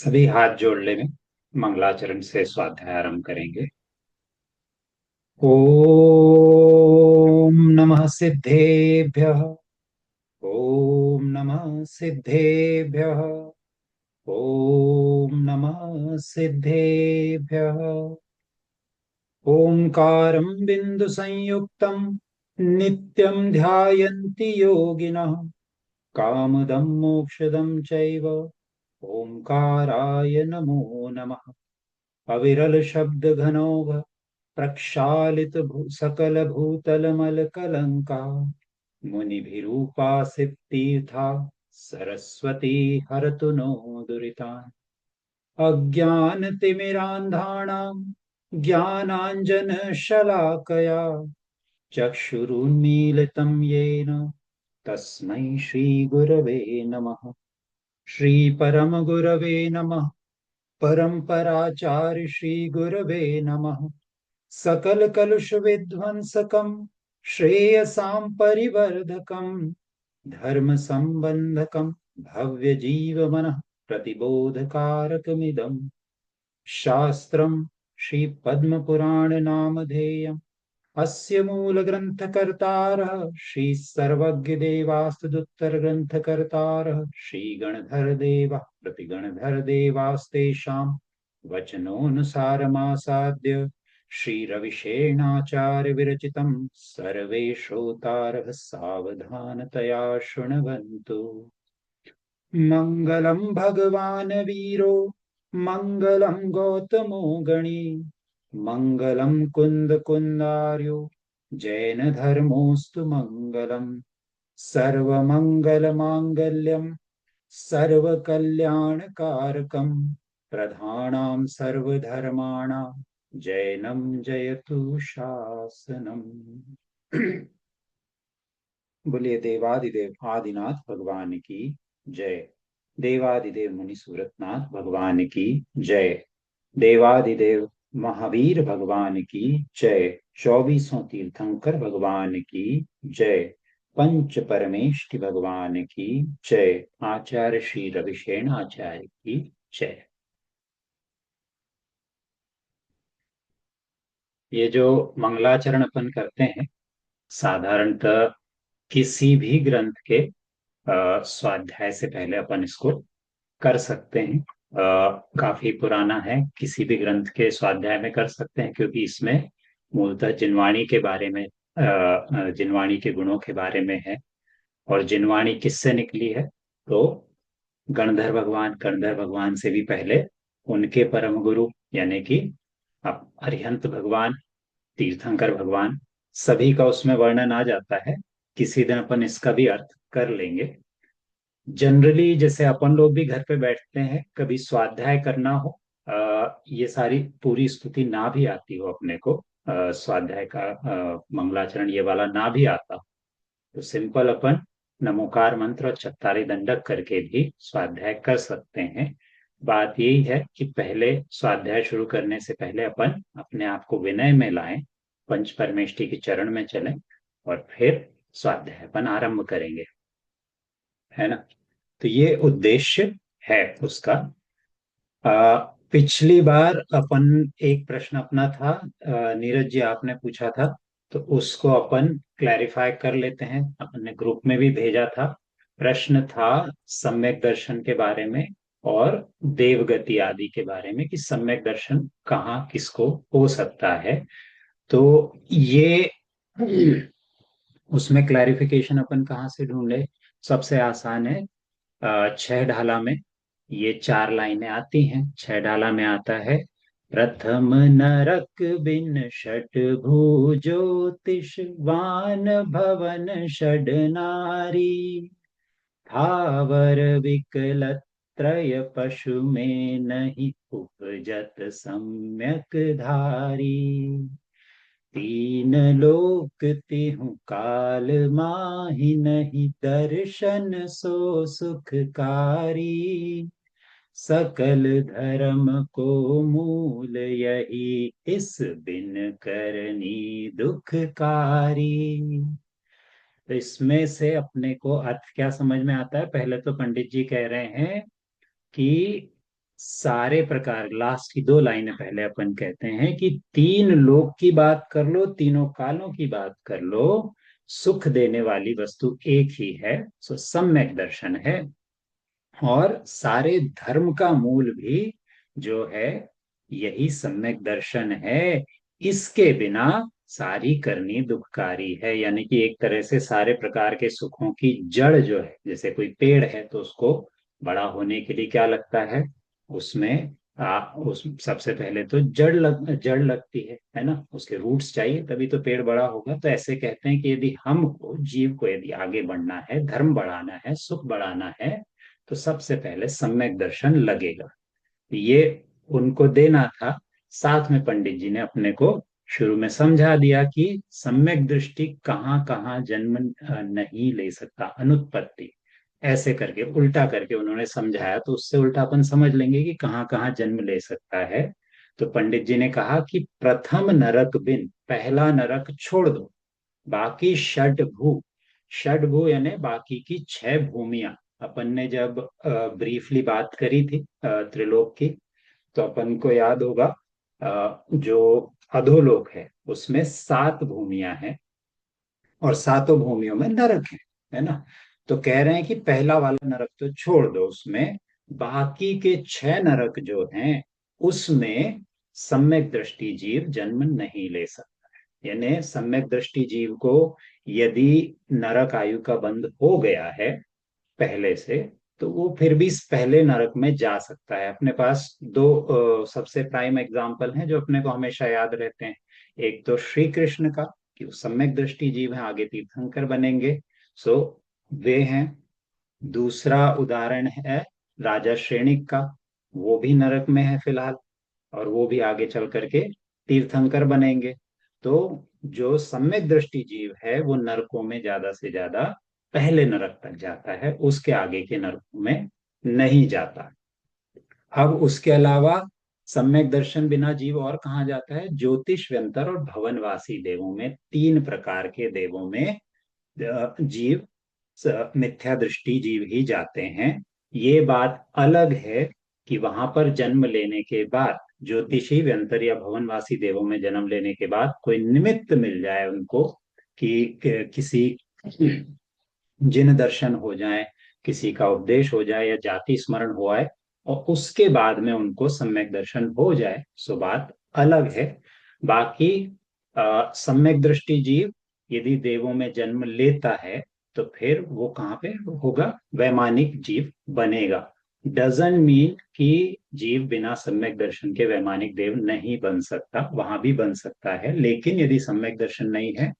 सभी हाथ जोड़ लें। मंगलाचरण से स्वाध्याय आरंभ करेंगे। ओम नमः सिद्धेभ्यः। ओम नमः सिद्धेभ्यः। ओम नमः सिद्धेभ्यः। ओंकारं बिंदु संयुक्तं नित्यं ध्यायन्ति योगिनः कामदं मोक्षदं चैव ओंकाराय नमो नमः। अविरल शब्द घनौघ प्रक्षालित सकल भूतल मल कलंका मुनिभिरूपासित तीर्था सरस्वती हरतु नो दुरितान्। अज्ञानतिमिरान्धानां ज्ञानाञ्जनशलाकया चक्षुरुन्मीलितं येन तस्मै श्रीगुरवे नमः। श्रीपरमगुरवे नमः। परम्पराचार्य श्रीगुरवे नमः। सकल कलुष विध्वंसकं श्रेयसां परिवर्धकं धर्म संबंधकं भव्य जीवमनः प्रतिबोधकारकमिदं शास्त्रं श्री पद्म पुराण नामधेयम्। अस्य मूल ग्रंथकर्तारः श्री सर्वज्ञ देवास्तुदुत्तर ग्रंथकर्तारः श्री गणधर देवा प्रतिगणधर देवास्तेषां वचनोऽनुसारमासाद्य श्री रविशेणाचार्य विरचितं सर्वे श्रोतारः सावधानतया शृण्वन्तु। मंगलम भगवान वीरो मंगलम गौतमो गणी मंगलम कुंद कुंदार्यो जैन धर्मोस्तु मंगलम। सर्वमंगल मांगल्यम सर्वकल्याणकारकम प्रधानां सर्वधर्माणां जैनम जयतु शासनम। बोलिए देवादिदेव आदिनाथ भगवान की जय। देवादिदेव मुनि सूरतनाथ भगवान की जय। देवादिदेव महावीर भगवान की जय। चौबीसों तीर्थंकर भगवान की जय। पंच परमेष्टि भगवान की जय। आचार्य श्री रविशेण आचार्य की जय। ये जो मंगलाचरण अपन करते हैं साधारणतः किसी भी ग्रंथ के स्वाध्याय से पहले अपन इसको कर सकते हैं। काफी पुराना है, किसी भी ग्रंथ के स्वाध्याय में कर सकते हैं क्योंकि इसमें मूलतः जिनवाणी के बारे में जिनवाणी के गुणों के बारे में है। और जिनवाणी किससे निकली है तो गणधर भगवान से भी पहले उनके परम गुरु यानी कि अब अरिहंत भगवान, तीर्थंकर भगवान, सभी का उसमें वर्णन आ जाता है। किसी दिन अपन इसका भी अर्थ कर लेंगे। जनरली जैसे अपन लोग भी घर पे बैठते हैं, कभी स्वाध्याय करना हो, ये सारी पूरी स्तुति ना भी आती हो अपने को, स्वाध्याय का मंगलाचरण ये वाला ना भी आता हो, तो सिंपल अपन नमोकार मंत्र और चत्तारी दंडक करके भी स्वाध्याय कर सकते हैं। बात यही है कि पहले स्वाध्याय शुरू करने से पहले अपन अपने आप को विनय में लाएं, पंच परमेष्टि के चरण में चलें और फिर स्वाध्याय अपन आरंभ करेंगे, है ना। तो ये उद्देश्य है उसका। पिछली बार अपन एक प्रश्न अपना था, नीरज जी आपने पूछा था, तो उसको अपन क्लैरिफाई कर लेते हैं। अपन ने ग्रुप में भी भेजा था। प्रश्न था सम्यक दर्शन के बारे में और देवगति आदि के बारे में कि सम्यक दर्शन कहाँ किसको हो सकता है। तो ये उसमें क्लैरिफिकेशन अपन कहाँ से ढूंढे। सबसे आसान है, छह ढाला में ये चार लाइनें आती हैं। छह ढाला में आता है, प्रथम नरक बिन षट भुजोतिष वान भवन षड नारी थावर विकल त्रय पशु में नहीं उपजत सम्यक धारी। तीन लोक तिहु काल माहि नहीं दर्शन सो सुखकारी। सकल धर्म को मूल यही इस बिन करनी दुखकारी। तो इसमें से अपने को अर्थ क्या समझ में आता है। पहले तो पंडित जी कह रहे हैं कि सारे प्रकार, लास्ट की दो लाइनें पहले अपन कहते हैं कि तीन लोक की बात कर लो, तीनों कालों की बात कर लो, सुख देने वाली वस्तु एक ही है, सो सम्यक दर्शन है। और सारे धर्म का मूल भी जो है यही सम्यक दर्शन है। इसके बिना सारी करनी दुखकारी है। यानी कि एक तरह से सारे प्रकार के सुखों की जड़ जो है, जैसे कोई पेड़ है तो उसको बड़ा होने के लिए क्या लगता है, उसमें उस सबसे पहले तो जड़ लगती है ना, उसके रूट्स चाहिए तभी तो पेड़ बड़ा होगा। तो ऐसे कहते हैं कि यदि हमको, जीव को यदि आगे बढ़ना है, धर्म बढ़ाना है, सुख बढ़ाना है, तो सबसे पहले सम्यक दर्शन लगेगा। ये उनको देना था। साथ में पंडित जी ने अपने को शुरू में समझा दिया कि सम्यक दृष्टि कहाँ कहाँ जन्म नहीं ले सकता, अनुत्पत्ति, ऐसे करके उल्टा करके उन्होंने समझाया। तो उससे उल्टा अपन समझ लेंगे कि कहाँ कहाँ जन्म ले सकता है। तो पंडित जी ने कहा कि प्रथम नरक बिन, पहला नरक छोड़ दो, बाकी षड भू, षड भू यानी बाकी की छह भूमियां। अपन ने जब ब्रीफली बात करी थी त्रिलोक की, तो अपन को याद होगा जो अधोलोक है उसमें सात भूमियां हैं, और सातों भूमियों में नरक है ना। तो कह रहे हैं कि पहला वाला नरक तो छोड़ दो, उसमें बाकी के छह नरक जो हैं उसमें सम्यक दृष्टि जीव जन्म नहीं ले सकता। यानी सम्यक दृष्टि जीव को यदि नरक आयु का बंध हो गया है पहले से, तो वो फिर भी इस पहले नरक में जा सकता है। अपने पास दो सबसे प्राइम एग्जाम्पल हैं जो अपने को हमेशा याद रहते हैं। एक तो श्री कृष्ण का, कि वो सम्यक दृष्टि जीव है, आगे तीर्थंकर बनेंगे, सो वे हैं। दूसरा उदाहरण है राजा श्रेणिक का, वो भी नरक में है फिलहाल, और वो भी आगे चल करके तीर्थंकर बनेंगे। तो जो सम्यक दृष्टि जीव है वो नरकों में ज्यादा से ज्यादा पहले नरक तक जाता है, उसके आगे के नरकों में नहीं जाता। अब उसके अलावा सम्यक दर्शन बिना जीव और कहाँ जाता है, ज्योतिष व्यंतर और भवनवासी देवों में, तीन प्रकार के देवों में जीव, मिथ्या दृष्टि जीव ही जाते हैं। ये बात अलग है कि वहां पर जन्म लेने के बाद, ज्योतिषी व्यंतर या भवनवासी देवों में जन्म लेने के बाद कोई निमित्त मिल जाए उनको, कि किसी जिन दर्शन हो जाए, किसी का उपदेश हो जाए, या जाति स्मरण हो आए, और उसके बाद में उनको सम्यक दर्शन हो जाए, सो बात अलग है। बाकी सम्यक दृष्टि जीव यदि देवों में जन्म लेता है तो फिर वो कहाँ पे होगा, वैमानिक जीव बनेगा। डजन मीन कि जीव बिना सम्यक दर्शन के वैमानिक देव नहीं बन सकता, वहां भी बन सकता है, लेकिन यदि सम्यक दर्शन नहीं है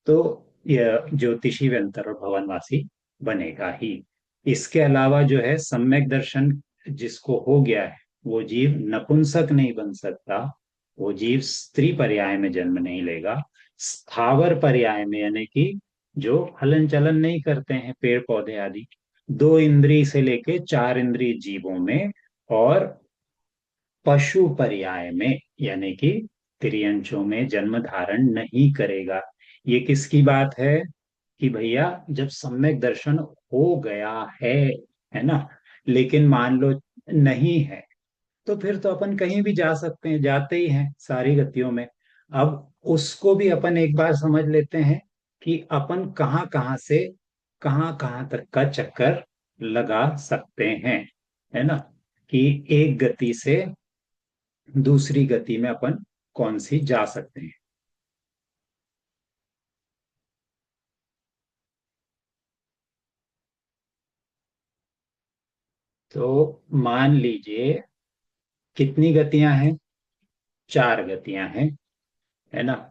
तो यह ज्योतिषी व्यंतर और भवनवासी बनेगा ही। इसके अलावा जो है सम्यक दर्शन जिसको हो गया है, वो जीव नपुंसक नहीं बन सकता, वो जीव स्त्री पर्याय में जन्म नहीं लेगा, स्थावर पर्याय में, यानी कि जो हलन चलन नहीं करते हैं पेड़ पौधे आदि, दो इंद्रिय से लेके चार इंद्रिय जीवों में, और पशु पर्याय में, यानी कि तिर्यंचों में जन्म धारण नहीं करेगा। ये किसकी बात है, कि भैया जब सम्यक दर्शन हो गया है ना, लेकिन मान लो नहीं है, तो फिर तो अपन कहीं भी जा सकते हैं, जाते ही हैं सारी गतियों में। अब उसको भी अपन एक बार समझ लेते हैं कि अपन कहाँ कहाँ से कहाँ कहाँ तक का चक्कर लगा सकते हैं, है ना, कि एक गति से दूसरी गति में अपन कौन सी जा सकते हैं। तो मान लीजिए कितनी गतियां हैं, चार गतियां हैं, है ना।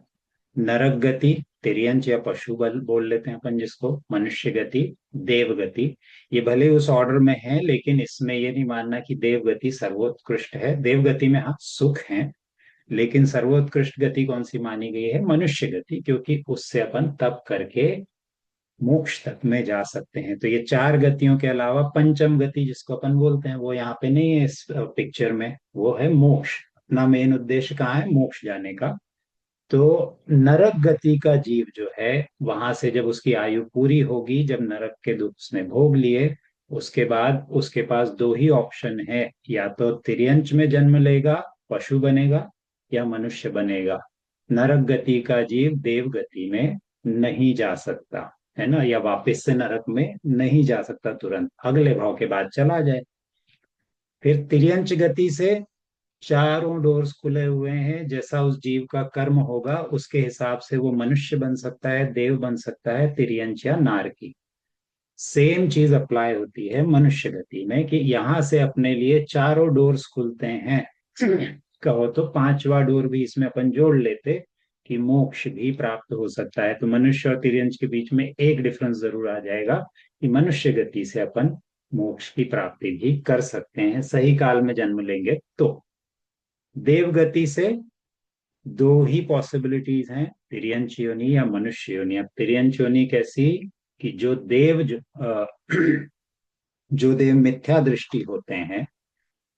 नरक गति, तिर्यंच या पशु बल बोल लेते हैं अपन जिसको, मनुष्य गति, देव गति। ये भले उस ऑर्डर में है, लेकिन इसमें ये नहीं मानना कि देव गति सर्वोत्कृष्ट है। देव गति में हाँ सुख है, लेकिन सर्वोत्कृष्ट गति कौन सी मानी गई है, मनुष्य गति, क्योंकि उससे अपन तप करके मोक्ष तक में जा सकते हैं। तो ये चार गतियों के अलावा पंचम गति जिसको अपन बोलते हैं, वो यहाँ पे नहीं है इस पिक्चर में, वो है मोक्ष। अपना मेन उद्देश्य कहाँ है, मोक्ष जाने का। तो नरक गति का जीव जो है, वहां से जब उसकी आयु पूरी होगी, जब नरक के दुख उसने भोग लिए, उसके बाद उसके पास दो ही ऑप्शन है, या तो तिर्यंच में जन्म लेगा, पशु बनेगा, या मनुष्य बनेगा। नरक गति का जीव देव गति में नहीं जा सकता, है ना, या वापस से नरक में नहीं जा सकता, तुरंत अगले भाव के बाद चला जाए। फिर तिर्यंच गति से चारों डोर्स खुले हुए हैं, जैसा उस जीव का कर्म होगा उसके हिसाब से वो मनुष्य बन सकता है, देव बन सकता है, तिर्यंच या नार की। सेम चीज अप्लाई होती है मनुष्य गति में, कि यहाँ से अपने लिए चारों डोर्स खुलते हैं। कहो तो पांचवा डोर भी इसमें अपन जोड़ लेते, कि मोक्ष भी प्राप्त हो सकता है। तो मनुष्य और तिर्यंच के बीच में एक डिफरेंस जरूर आ जाएगा, कि मनुष्य गति से अपन मोक्ष की प्राप्ति भी कर सकते हैं, सही काल में जन्म लेंगे तो। देव गति से दो ही पॉसिबिलिटीज हैं, तिर्यंच योनि या मनुष्य योनि। अब तिर्यंच योनि कैसी, कि जो देव मिथ्या दृष्टि होते हैं,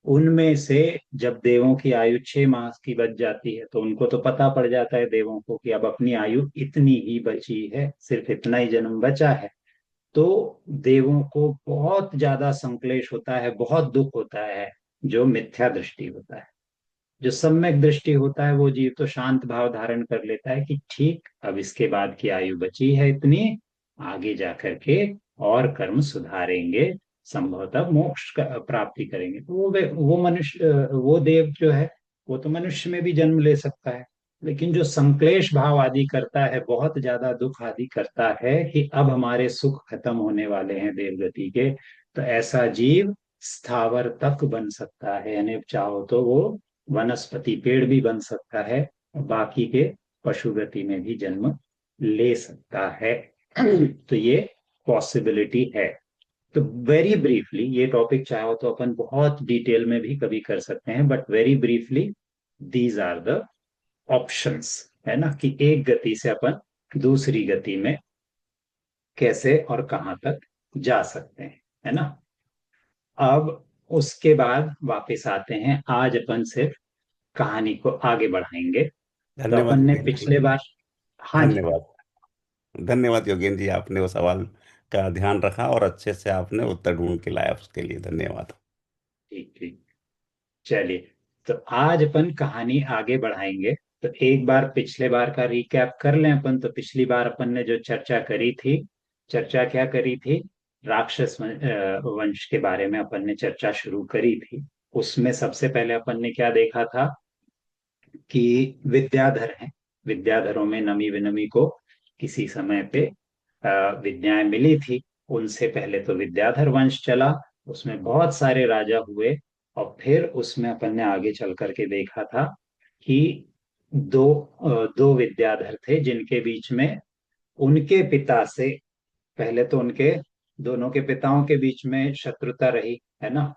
उनमें से जब देवों की आयु 6 मास की बच जाती है, तो उनको तो पता पड़ जाता है देवों को कि अब अपनी आयु इतनी ही बची है, सिर्फ इतना ही जन्म बचा है। तो देवों को बहुत ज्यादा संक्लेश होता है, बहुत दुख होता है, जो मिथ्या दृष्टि होता है। जो सम्यक दृष्टि होता है वो जीव तो शांत भाव धारण कर लेता है, कि ठीक अब इसके बाद की आयु बची है इतनी, आगे जाकर के और कर्म सुधारेंगे, संभवतः मोक्ष का प्राप्ति करेंगे। तो वो मनुष्य, वो देव जो है, वो तो मनुष्य में भी जन्म ले सकता है। लेकिन जो संक्लेश भाव आदि करता है, बहुत ज्यादा दुख आदि करता है, कि अब हमारे सुख खत्म होने वाले हैं देवगति के, तो ऐसा जीव स्थावर तक बन सकता है, यानी चाहो तो वो वनस्पति पेड़ भी बन सकता है, और बाकी के पशु गति में भी जन्म ले सकता है। तो ये पॉसिबिलिटी है। तो वेरी ब्रीफली ये टॉपिक चाहो तो अपन बहुत डिटेल में भी कभी कर सकते हैं, but very briefly these are the options, है ना, कि एक गति से अपन दूसरी गति में कैसे और कहाँ तक जा सकते हैं, है ना। अब उसके बाद वापस आते हैं, आज अपन सिर्फ कहानी को आगे बढ़ाएंगे। तो धन्यवाद अपन ने योगेन जी। पिछले बार, हाँ जी, धन्यवाद। धन्यवाद योगेन जी, आपने वो सवाल का ध्यान रखा और अच्छे से आपने उत्तर ढूंढ के लाया, उसके लिए धन्यवाद। ठीक ठीक, चलिए। तो आज अपन कहानी आगे बढ़ाएंगे। तो एक बार पिछले बार का रिकैप कर लें अपन। तो पिछली बार अपन ने जो चर्चा करी थी, चर्चा क्या करी थी, राक्षस वंश के बारे में अपन ने चर्चा शुरू करी थी। उसमें सबसे पहले अपन ने क्या देखा था, कि विद्याधर हैं, विद्याधरों में नमी विनमी को किसी समय पे विद्याएं मिली थी। उनसे पहले तो विद्याधर वंश चला, उसमें बहुत सारे राजा हुए। और फिर उसमें अपन ने आगे चल करके देखा था कि दो विद्याधर थे, जिनके बीच में उनके पिता से, पहले तो उनके दोनों के पिताओं के बीच में शत्रुता रही, है ना।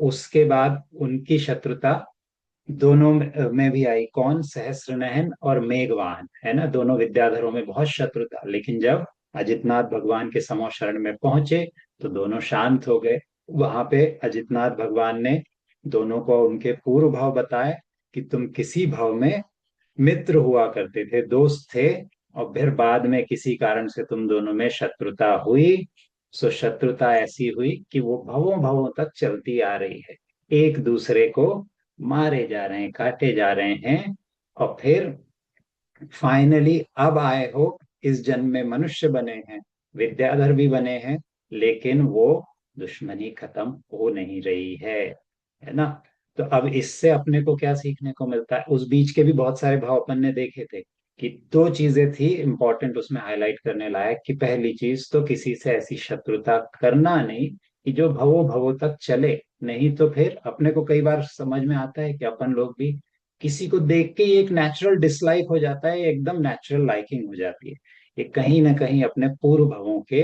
उसके बाद उनकी शत्रुता दोनों में भी आई, कौन, सहस्त्रनयन और मेघवाहन, है ना। दोनों विद्याधरों में बहुत शत्रु था, लेकिन जब अजितनाथ भगवान के समो शरण में पहुंचे तो दोनों शांत हो गए। वहां पे अजितनाथ भगवान ने दोनों को उनके पूर्व भाव बताए, कि तुम किसी भाव में मित्र हुआ करते थे, दोस्त थे, और फिर बाद में किसी कारण से तुम दोनों में शत्रुता हुई। सो शत्रुता ऐसी हुई कि वो भवों भवों तक चलती आ रही है, एक दूसरे को मारे जा रहे हैं, काटे जा रहे हैं। और फिर फाइनली अब आए हो, इस जन्म में मनुष्य बने हैं, विद्याधर भी बने हैं, लेकिन वो दुश्मनी खत्म हो नहीं रही है ना। तो अब इससे अपने को क्या सीखने को मिलता है, उस बीच के भी बहुत सारे भाव अपन ने देखे थे, कि दो चीजें थी इंपॉर्टेंट उसमें हाईलाइट करने लायक, कि पहली चीज तो किसी से ऐसी शत्रुता करना नहीं कि जो भवो भवो तक चले। नहीं तो फिर अपने को कई बार समझ में आता है कि अपन लोग भी किसी को देख के ही एक नेचुरल डिसलाइक हो जाता है, एकदम नेचुरल लाइकिंग हो जाती है। ये कहीं ना कहीं अपने पूर्व भवों के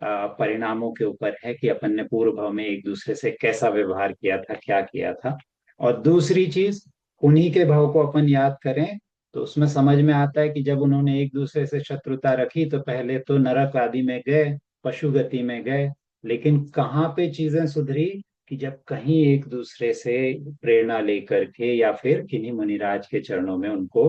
परिणामों के ऊपर है, कि अपन ने पूर्व भव में एक दूसरे से कैसा व्यवहार किया था, क्या किया था। और दूसरी चीज, उन्हीं के भाव को अपन याद करें तो उसमें समझ में आता है कि जब उन्होंने एक दूसरे से शत्रुता रखी तो पहले तो नरक आदि में गए, पशु गति में गए, लेकिन कहाँ पे चीजें सुधरी, कि जब कहीं एक दूसरे से प्रेरणा लेकर के, या फिर किन्हीं मुनिराज के चरणों में उनको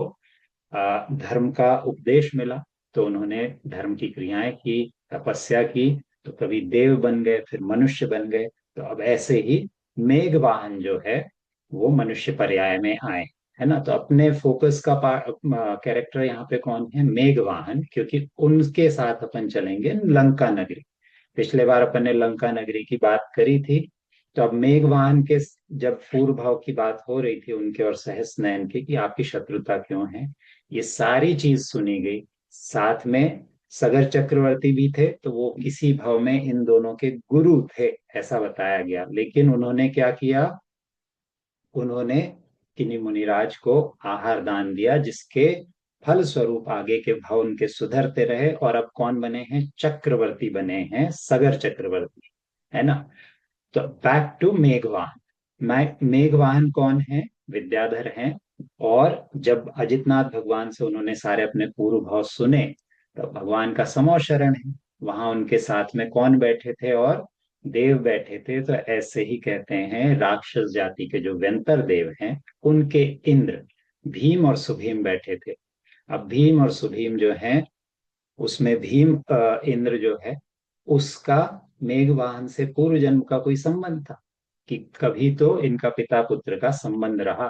धर्म का उपदेश मिला, तो उन्होंने धर्म की क्रियाएं की, तपस्या की, तो कभी देव बन गए, फिर मनुष्य बन गए। तो अब ऐसे ही मेघ वाहन जो है वो मनुष्य पर्याय में आए, है ना। तो अपने फोकस का कैरेक्टर यहाँ पे कौन है? मेघ वाहन, क्योंकि उनके साथ अपन चलेंगे लंका नगरी। पिछले बार अपन ने लंका नगरी की बात करी थी। तो अब मेघवाहन के, जब पूर्व भाव की बात हो रही थी उनके और सहस नयन की कि आपकी शत्रुता क्यों है, ये सारी चीज सुनी गई। साथ में सगर चक्रवर्ती भी थे, तो वो किसी भाव में इन दोनों के गुरु थे ऐसा बताया गया। लेकिन उन्होंने क्या किया? उन्होंने किन्हीं मुनिराज को आहार दान दिया, जिसके फल स्वरूप आगे के भाव उनके सुधरते रहे, और अब कौन बने हैं? चक्रवर्ती बने हैं, सगर चक्रवर्ती, है ना। तो बैक टू मेघवाहन। मेघवाहन कौन है? विद्याधर हैं। और जब अजितनाथ भगवान से उन्होंने सारे अपने पूर्व भाव सुने, तो भगवान का समो शरण है। वहां उनके साथ में कौन बैठे थे? और देव बैठे थे। तो ऐसे ही कहते हैं, राक्षस जाति के जो व्यंतर देव हैं, उनके इंद्र भीम और सुभीम बैठे थे। अब भीम और सुभीम जो हैं, उसमें भीम इंद्र जो है, उसका मेघवाहन से पूर्व जन्म का कोई संबंध था, कि कभी तो इनका पिता पुत्र का संबंध रहा।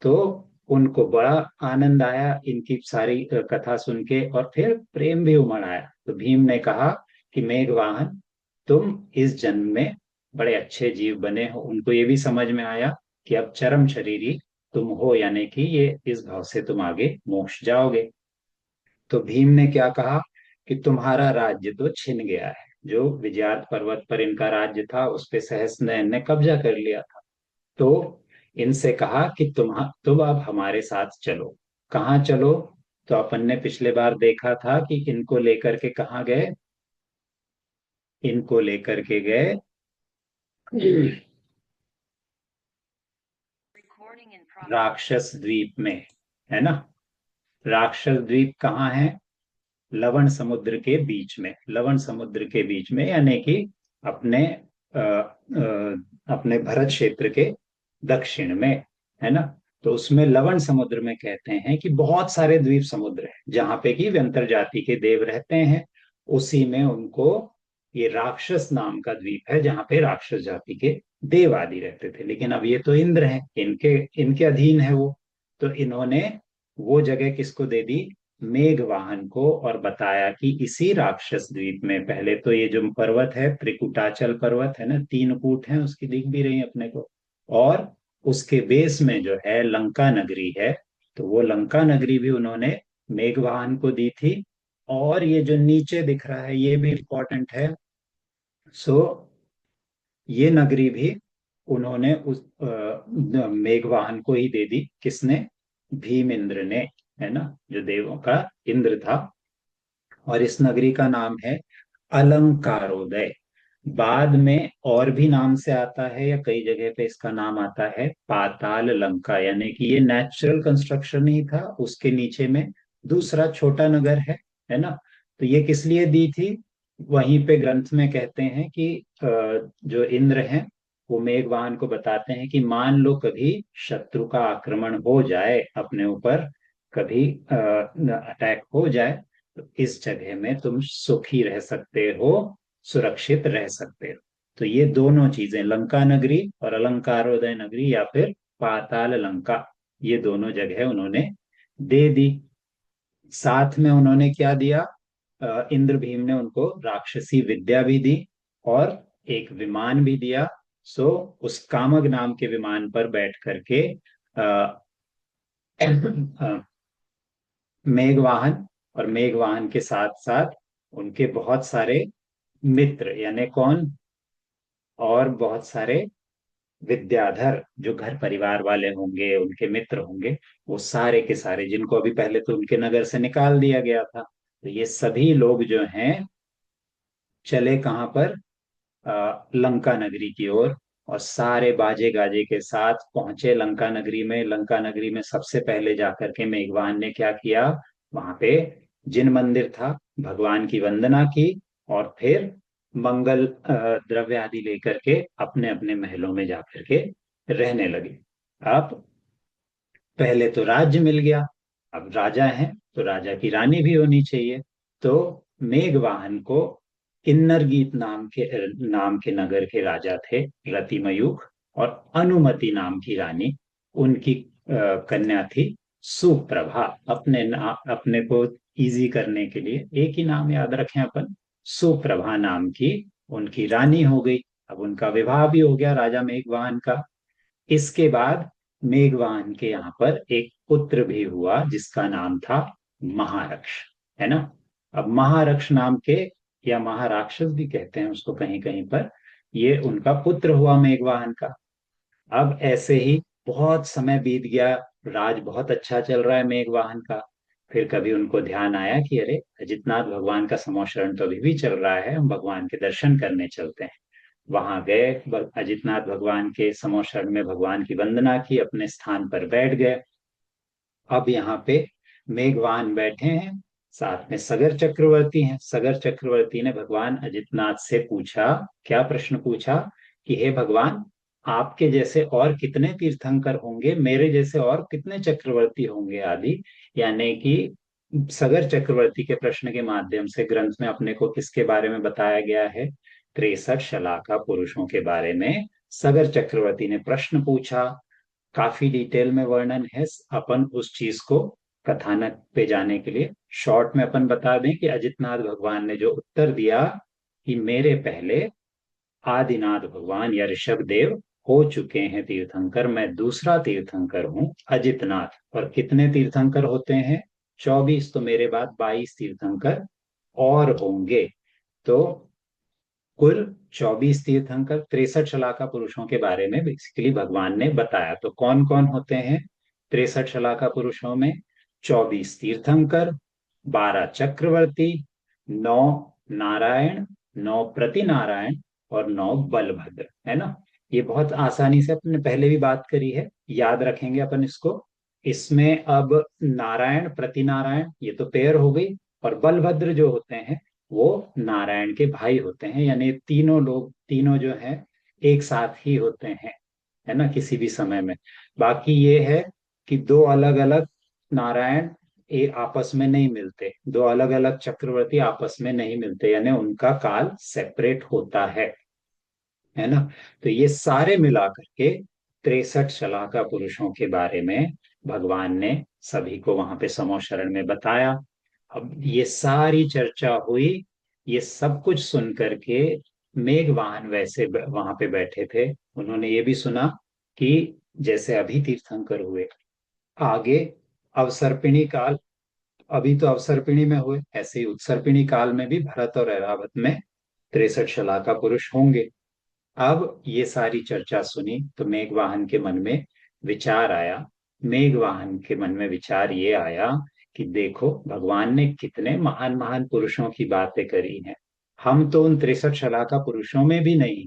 तो उनको बड़ा आनंद आया इनकी सारी कथा सुन के, और फिर प्रेम भी उमड़ आया। तो भीम ने कहा कि मेघवाहन, तुम इस जन्म में बड़े अच्छे जीव बने हो। उनको ये भी समझ में आया कि अब चरम शरीरी तुम हो, यानी कि ये इस भाव से तुम आगे मोक्ष जाओगे। तो भीम ने क्या कहा कि तुम्हारा राज्य तो छिन गया है। जो विजयात पर्वत पर इनका राज्य था, उस पे सहस्त्रनयन ने कब्जा कर लिया था। तो इनसे कहा कि तुम अब हमारे साथ चलो। कहाँ चलो? तो अपन ने पिछले बार देखा था कि इनको लेकर के कहाँ गए? इनको लेकर के गए राक्षस द्वीप में, है ना। राक्षस द्वीप कहाँ है? लवण समुद्र के बीच में, लवण समुद्र के बीच में, यानी कि अपने अपने भरत क्षेत्र के दक्षिण में, है ना। तो उसमें लवण समुद्र में कहते हैं कि बहुत सारे द्वीप समुद्र हैं जहाँ पे कि व्यंतर जाति के देव रहते हैं। उसी में उनको ये राक्षस नाम का द्वीप है, जहाँ पे राक्षस जाति के देव आदि रहते थे। लेकिन अब ये तो इंद्र हैं, इनके इनके अधीन है वो। तो इन्होंने वो जगह किसको दे दी? मेघवाहन को। और बताया कि इसी राक्षस द्वीप में, पहले तो ये जो पर्वत है त्रिकुटाचल पर्वत है ना, तीन कूट है उसकी, दिख भी रही है अपने को। और उसके बेस में जो है लंका नगरी है। तो वो लंका नगरी भी उन्होंने मेघवाहन को दी थी। और ये जो नीचे दिख रहा है ये भी इंपॉर्टेंट है। सो ये नगरी भी उन्होंने उस मेघवाहन को ही दे दी। किसने? भीम इंद्र ने, है ना, जो देवों का इंद्र था। और इस नगरी का नाम है अलंकारोदय। बाद में और भी नाम से आता है, या कई जगह पे इसका नाम आता है पाताल लंका, यानी कि ये नेचुरल कंस्ट्रक्शन ही था। उसके नीचे में दूसरा छोटा नगर है ना। तो ये किस लिए दी थी? वहीं पे ग्रंथ में कहते हैं कि जो इंद्र हैं वो मेघवाहन को बताते हैं कि मान लो कभी शत्रु का आक्रमण हो जाए अपने ऊपर, कभी अटैक हो जाए, तो इस जगह में तुम सुखी रह सकते हो, सुरक्षित रह सकते हो। तो ये दोनों चीजें, लंका नगरी और अलंकारोदय नगरी या फिर पाताल लंका, ये दोनों जगह उन्होंने दे दी। साथ में उन्होंने क्या दिया? इंद्र भीम ने उनको राक्षसी विद्या भी दी, और एक विमान भी दिया। सो उस कामग नाम के विमान पर बैठ करके अ, मेघवाहन, और मेघवाहन के साथ साथ उनके बहुत सारे मित्र, यानी कौन? और बहुत सारे विद्याधर जो घर परिवार वाले होंगे, उनके मित्र होंगे, वो सारे के सारे, जिनको अभी पहले तो उनके नगर से निकाल दिया गया था, तो ये सभी लोग जो हैं चले कहाँ पर? लंका नगरी की ओर। और सारे बाजे गाजे के साथ पहुंचे लंका नगरी में। लंका नगरी में सबसे पहले जाकर के मेघवान ने क्या किया? वहां पे जिन मंदिर था, भगवान की वंदना की, और फिर मंगल द्रव्य आदि लेकर के अपने अपने महलों में जाकर के रहने लगे। अब पहले तो राज्य मिल गया, अब राजा हैं तो राजा की रानी भी होनी चाहिए। तो मेघवाहन को किन्नर गीत नाम के नगर के राजा थे रतिमयूख, और अनुमति नाम की रानी, उनकी कन्या थी सुप्रभा। अपने को इजी करने के लिए एक ही नाम याद रखें अपन, सुप्रभा नाम की उनकी रानी हो गई। अब उनका विवाह भी हो गया राजा मेघवाहन का। इसके बाद मेघवाहन के यहाँ पर एक पुत्र भी हुआ जिसका नाम था महारक्ष, है ना। अब महारक्ष नाम के, या महाराक्षस भी कहते हैं उसको कहीं कहीं पर, ये उनका पुत्र हुआ मेघवाहन का। अब ऐसे ही बहुत समय बीत गया, राज बहुत अच्छा चल रहा है मेघवाहन का। फिर कभी उनको ध्यान आया कि अरे, अजितनाथ भगवान का समोशरण तो अभी भी चल रहा है, हम भगवान के दर्शन करने चलते हैं। वहां गए, अजितनाथ भगवान के समोशरण में भगवान की वंदना की, अपने स्थान पर बैठ गए। अब यहाँ पे मेघवान बैठे हैं, साथ में सगर चक्रवर्ती हैं। सगर चक्रवर्ती ने भगवान अजितनाथ से पूछा, क्या प्रश्न पूछा, कि हे भगवान, आपके जैसे और कितने तीर्थंकर होंगे, मेरे जैसे और कितने चक्रवर्ती होंगे आदि। यानी कि सगर चक्रवर्ती के प्रश्न के माध्यम से ग्रंथ में अपने को किसके बारे में बताया गया है, 63 शलाका पुरुषों के बारे में सगर चक्रवर्ती ने प्रश्न पूछा। काफी डिटेल में वर्णन है। अपन उस चीज को कथानक पे जाने के लिए शॉर्ट में अपन बता दें कि अजितनाथ भगवान ने जो उत्तर दिया कि मेरे पहले आदिनाथ भगवान या ऋषभ देव हो चुके हैं तीर्थंकर, मैं दूसरा तीर्थंकर हूँ अजितनाथ। और कितने तीर्थंकर होते हैं, 24, तो मेरे बाद 22 तीर्थंकर और होंगे। तो कुल 24 तीर्थंकर, 63 शलाका पुरुषों के बारे में बेसिकली भगवान ने बताया। तो कौन कौन होते हैं 63 शलाका पुरुषों में, 24 तीर्थंकर, 12 चक्रवर्ती, 9 नारायण, 9 प्रति नारायण, और 9 बलभद्र, है ना। ये बहुत आसानी से अपने पहले भी बात करी है, याद रखेंगे अपन इसको। इसमें अब नारायण प्रति नारायण ये तो पेयर हो गई, और बलभद्र जो होते हैं वो नारायण के भाई होते हैं, यानी तीनों लोग, तीनों जो है एक साथ ही होते हैं, है ना, किसी भी समय में। बाकी ये है कि दो अलग अलग नारायण आपस में नहीं मिलते, दो अलग अलग चक्रवर्ती आपस में नहीं मिलते, यानी उनका काल सेपरेट होता है ना। तो ये सारे मिलाकर के 63 शलाका पुरुषों के बारे में भगवान ने सभी को वहां पे समोशरण में बताया। अब ये सारी चर्चा हुई, ये सब कुछ सुन करके मेघवाहन वैसे वहां पे बैठे थे। उन्होंने ये भी सुना कि जैसे अभी तीर्थंकर हुए, आगे अवसर्पिणी काल, अभी तो अवसर्पिणी में हुए, ऐसे ही उत्सर्पिणी काल में भी भरत और ऐरावत में 63 शलाका पुरुष होंगे। अब ये सारी चर्चा सुनी तो मेघवाहन के मन में विचार आया। मेघवाहन के मन में विचार ये आया कि देखो, भगवान ने कितने महान महान पुरुषों की बातें करी हैं, हम तो उन 63 शलाका पुरुषों में भी नहीं,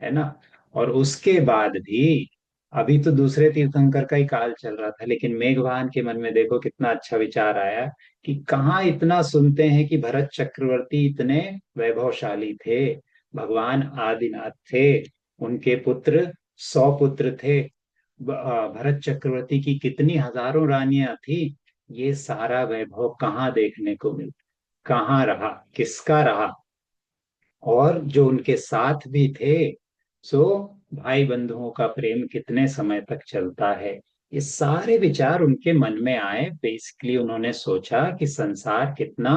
है ना। और उसके बाद भी अभी तो दूसरे तीर्थंकर का ही काल चल रहा था, लेकिन मेघवाहन के मन में देखो कितना अच्छा विचार आया कि कहाँ इतना सुनते हैं कि भरत चक्रवर्ती इतने वैभवशाली थे, भगवान आदिनाथ थे, उनके पुत्र 100 पुत्र थे, भरत चक्रवर्ती की कितनी हजारों रानियां थी। ये सारा वैभव कहाँ देखने को मिल, कहाँ रहा, किसका रहा। और जो उनके साथ भी थे, सो भाई बंधुओं का प्रेम कितने समय तक चलता है। ये सारे विचार उनके मन में आए। बेसिकली उन्होंने सोचा कि संसार कितना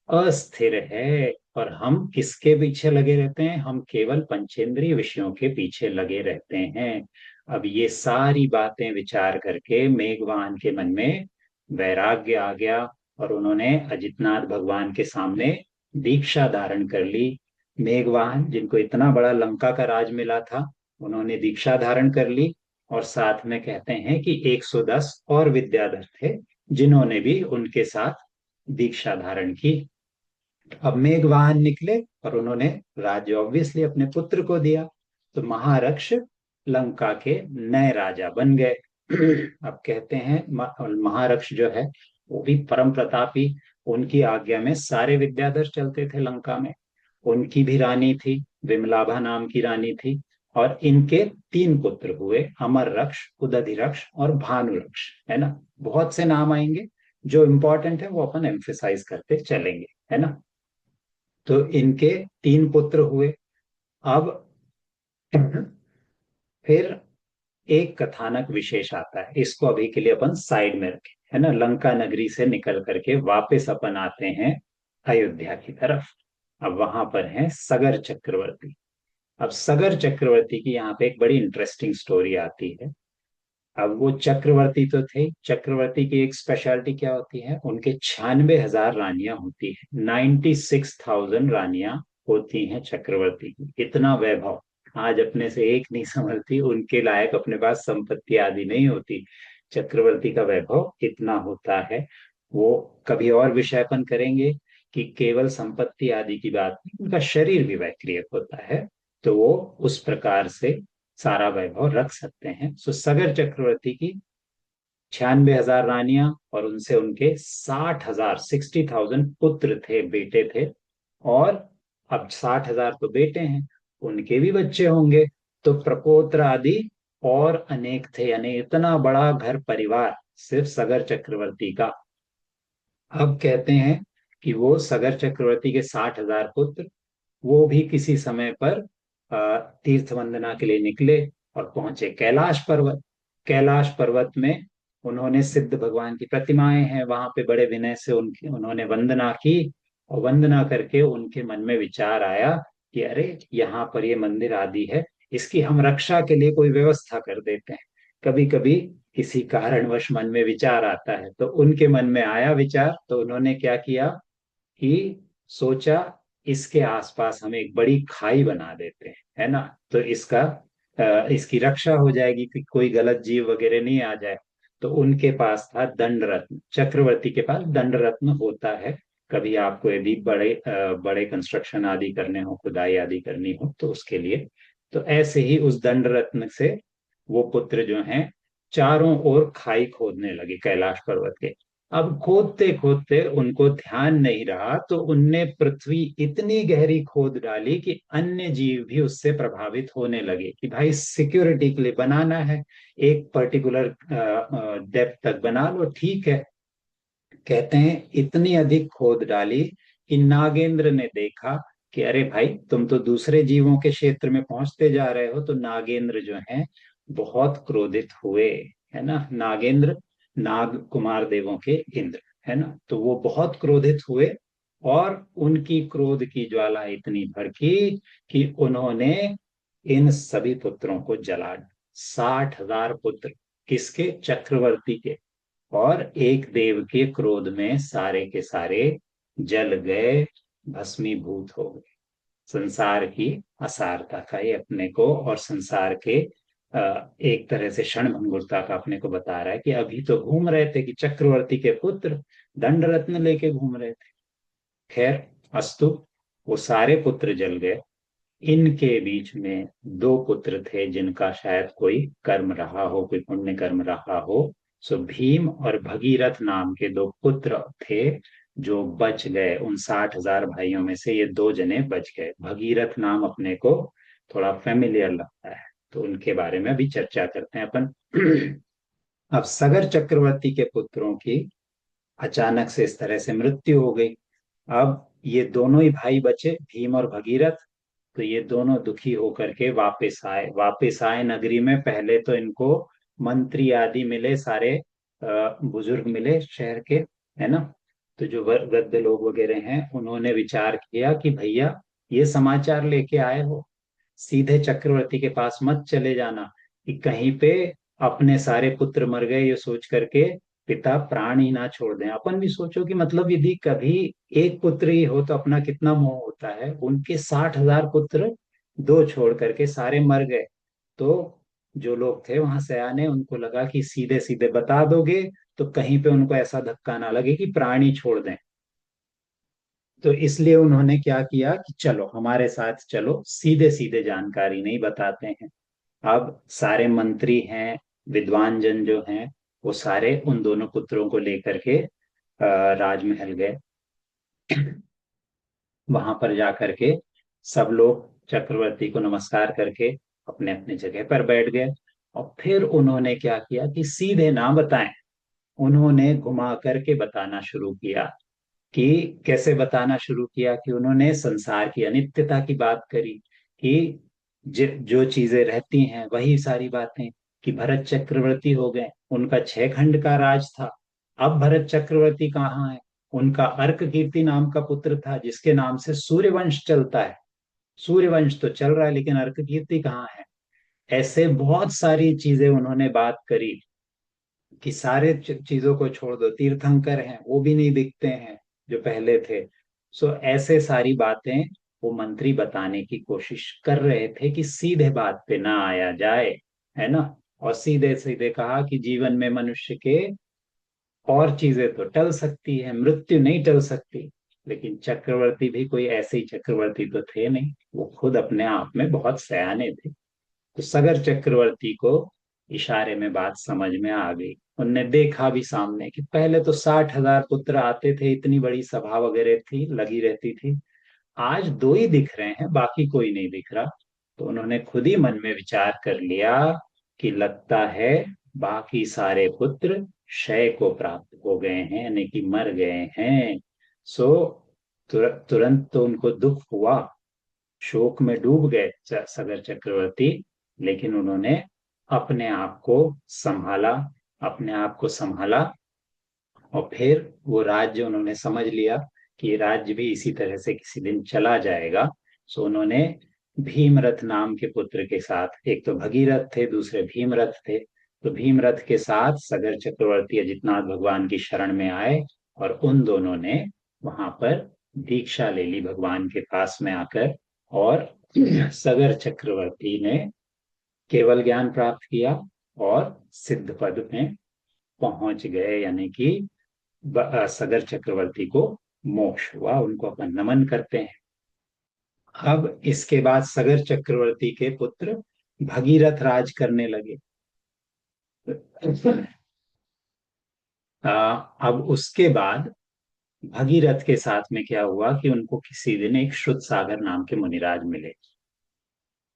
अस्थिर है, और हम किसके पीछे लगे रहते हैं, हम केवल पंचेंद्रिय विषयों के पीछे लगे रहते हैं। अब ये सारी बातें विचार करके मेघवान के मन में वैराग्य आ गया, और उन्होंने अजितनाथ भगवान के सामने दीक्षा धारण कर ली। मेघवाहन, जिनको इतना बड़ा लंका का राज मिला था, उन्होंने दीक्षा धारण कर ली। और साथ में कहते हैं कि 110 और विद्याधर थे जिन्होंने भी उनके साथ दीक्षा धारण की। अब मेघवाहन निकले और उन्होंने राज्य ऑब्वियसली अपने पुत्र को दिया, तो महारक्ष लंका के नए राजा बन गए। अब कहते हैं महारक्ष जो है वो भी परम प्रतापी, उनकी आज्ञा में सारे विद्याधर चलते थे लंका में। उनकी भी रानी थी, विमलाभा नाम की रानी थी, और इनके 3 पुत्र हुए, अमर रक्ष, उदधिरक्ष और भानुरक्ष, है ना। बहुत से नाम आएंगे, जो इम्पोर्टेंट है वो अपन एम्फेसाइज करते चलेंगे, है ना। तो इनके 3 पुत्र हुए। अब फिर एक कथानक विशेष आता है, इसको अभी के लिए अपन साइड में रखें, है ना। लंका नगरी से निकल करके वापस अपन आते हैं अयोध्या की तरफ। अब वहां पर है सगर चक्रवर्ती। अब सगर चक्रवर्ती की यहाँ पे एक बड़ी इंटरेस्टिंग स्टोरी आती है। अब वो चक्रवर्ती तो थे, चक्रवर्ती की एक स्पेशलिटी क्या होती है, उनके 96,000 रानियां होती है। 96,000 रानियां होती हैं चक्रवर्ती की। इतना वैभव आज अपने से एक नहीं संभलती, उनके लायक अपने पास संपत्ति आदि नहीं होती। चक्रवर्ती का वैभव इतना होता है। वो कभी और विषयपन करेंगे कि केवल संपत्ति आदि की बात नहीं, उनका शरीर भी वैक्रिय होता है। तो वो उस प्रकार से सारा वैभव रख सकते हैं। सो सगर चक्रवर्ती की 96,000 रानियां और उनसे उनके 60,000, 60,000 पुत्र थे, बेटे थे। और अब 60,000 तो बेटे हैं, उनके भी बच्चे होंगे, तो प्रपौत्र आदि और अनेक थे, यानी इतना बड़ा घर परिवार सिर्फ सगर चक्रवर्ती का। अब कहते हैं कि वो सगर चक्रवर्ती के 60,000 पुत्र, वो भी किसी समय पर तीर्थ वंदना के लिए निकले और पहुंचे कैलाश पर्वत। कैलाश पर्वत में उन्होंने सिद्ध भगवान की प्रतिमाएं हैं, वहां पे बड़े विनय से उनकी उन्होंने वंदना की। और वंदना करके उनके मन में विचार आया कि अरे यहाँ पर ये मंदिर आदि है, इसकी हम रक्षा के लिए कोई व्यवस्था कर देते हैं। कभी कभी किसी कारणवश मन में विचार आता है, तो उनके मन में आया विचार, तो उन्होंने क्या किया कि सोचा इसके आसपास हम एक बड़ी खाई बना देते हैं, है ना। तो इसकी रक्षा हो जाएगी कि कोई गलत जीव वगैरह नहीं आ जाए। तो उनके पास था दंड रत्न, चक्रवर्ती के पास दंड रत्न होता है। कभी आपको यदि बड़े कंस्ट्रक्शन आदि करने हो, खुदाई आदि करनी हो, तो उसके लिए। तो ऐसे ही उस दंड रत्न से वो पुत्र जो हैं चारों ओर खाई खोदने लगे कैलाश पर्वत के। अब खोदते खोदते उनको ध्यान नहीं रहा, तो उनने पृथ्वी इतनी गहरी खोद डाली कि अन्य जीव भी उससे प्रभावित होने लगे कि भाई सिक्योरिटी के लिए बनाना है, एक पर्टिकुलर डेप्थ तक बना लो, ठीक है। कहते हैं इतनी अधिक खोद डाली कि नागेंद्र ने देखा कि अरे भाई तुम तो दूसरे जीवों के क्षेत्र में पहुंचते जा रहे हो। तो नागेंद्र जो है बहुत क्रोधित हुए, है ना। नागेंद्र नाग कुमार देवों के इंद्र, है ना। तो वो बहुत क्रोधित हुए और उनकी क्रोध की ज्वाला इतनी भड़की कि उन्होंने इन सभी पुत्रों को जला। 60,000 पुत्र, किसके, चक्रवर्ती के। और एक देव के क्रोध में सारे के सारे जल गए, भस्मीभूत हो गए। संसार की असारता का ये अपने को, और संसार के एक तरह से क्षण भंगुरता का अपने को बता रहा है कि अभी तो घूम रहे थे कि चक्रवर्ती के पुत्र दंड रत्न लेके घूम रहे थे। खैर, अस्तु, वो सारे पुत्र जल गए। इनके बीच में 2 पुत्र थे जिनका शायद कोई कर्म रहा हो, कोई पुण्य कर्म रहा हो। सो भीम और भगीरथ नाम के 2 पुत्र थे जो बच गए। उन 60,000 भाइयों में से ये 2 जने बच गए। भगीरथ नाम अपने को थोड़ा फेमिलियर लगता है, तो उनके बारे में अभी चर्चा करते हैं अपन। अब सगर चक्रवर्ती के पुत्रों की अचानक से इस तरह से मृत्यु हो गई। अब ये दोनों ही भाई बचे, भीम और भगीरथ। तो ये दोनों दुखी होकर के वापस आए नगरी में। पहले तो इनको मंत्री आदि मिले, सारे बुजुर्ग मिले शहर के, है ना। तो जो वृद्ध लोग वगैरह हैं, उन्होंने विचार किया कि भैया ये समाचार लेके आए हो, सीधे चक्रवर्ती के पास मत चले जाना कि कहीं पे अपने सारे पुत्र मर गए ये सोच करके पिता प्राण ही ना छोड़ दें। अपन भी सोचो कि मतलब यदि कभी एक पुत्र ही हो तो अपना कितना मोह होता है। उनके 60,000 पुत्र, 2 छोड़ करके सारे मर गए। तो जो लोग थे वहां सयाने, उनको लगा कि सीधे सीधे बता दोगे तो कहीं पे उनको ऐसा धक्का ना लगे कि प्राण ही छोड़ दें। तो इसलिए उन्होंने क्या किया कि चलो हमारे साथ चलो, सीधे सीधे जानकारी नहीं बताते हैं। अब सारे मंत्री हैं, विद्वान जन जो हैं, वो सारे उन दोनों पुत्रों को लेकर के राजमहल गए। वहां पर जाकर के सब लोग चक्रवर्ती को नमस्कार करके अपने अपने जगह पर बैठ गए। और फिर उन्होंने क्या किया कि सीधे ना बताएं, उन्होंने घुमा करके बताना शुरू किया। कि कैसे बताना शुरू किया कि उन्होंने संसार की अनित्यता की बात करी, कि जो चीजें रहती हैं वही सारी बातें, कि भरत चक्रवर्ती हो गए, उनका 6 खंड का राज था। अब भरत चक्रवर्ती कहाँ है? उनका अर्क कीर्ति नाम का पुत्र था जिसके नाम से सूर्यवंश चलता है। सूर्यवंश तो चल रहा है लेकिन अर्क कीर्ति कहाँ है? ऐसे बहुत सारी चीजें उन्होंने बात करी कि सारे चीजों को छोड़ दो, तीर्थंकर हैं वो भी नहीं दिखते हैं जो पहले थे। सो ऐसे सारी बातें वो मंत्री बताने की कोशिश कर रहे थे कि सीधे बात पे ना आया जाए, है ना। और सीधे सीधे कहा कि जीवन में मनुष्य के और चीजें तो टल सकती है, मृत्यु नहीं टल सकती। लेकिन चक्रवर्ती भी कोई ऐसे ही चक्रवर्ती तो थे नहीं, वो खुद अपने आप में बहुत सयाने थे। तो सगर चक्रवर्ती को इशारे में बात समझ में आ गई। उनने देखा भी सामने कि पहले तो 60,000 पुत्र आते थे, इतनी बड़ी सभा वगैरह थी लगी रहती थी, आज दो ही दिख रहे हैं, बाकी कोई नहीं दिख रहा। तो उन्होंने खुद ही मन में विचार कर लिया कि लगता है बाकी सारे पुत्र क्षय को प्राप्त हो गए हैं, यानी कि मर गए हैं। सो तुरंत तो उनको दुख हुआ, शोक में डूब गए सगर चक्रवर्ती। लेकिन उन्होंने अपने आप को संभाला, अपने आप को संभाला। और फिर वो राज्य उन्होंने समझ लिया कि ये राज्य भी इसी तरह से किसी दिन चला जाएगा। सो उन्होंने भीमरथ नाम के पुत्र के साथ, एक तो भगीरथ थे दूसरे भीमरथ थे, तो भीमरथ के साथ सगर चक्रवर्ती अजितनाथ भगवान की शरण में आए। और उन दोनों ने वहां पर दीक्षा ले ली भगवान के पास में आकर। और सगर चक्रवर्ती ने केवल ज्ञान प्राप्त किया और सिद्ध पद में पहुंच गए, यानी कि सगर चक्रवर्ती को मोक्ष हुआ। उनको अपन नमन करते हैं। अब इसके बाद सगर चक्रवर्ती के पुत्र भगीरथ राज करने लगे। अब उसके बाद भगीरथ के साथ में क्या हुआ कि उनको किसी दिन एक श्रुत सागर नाम के मुनिराज मिले।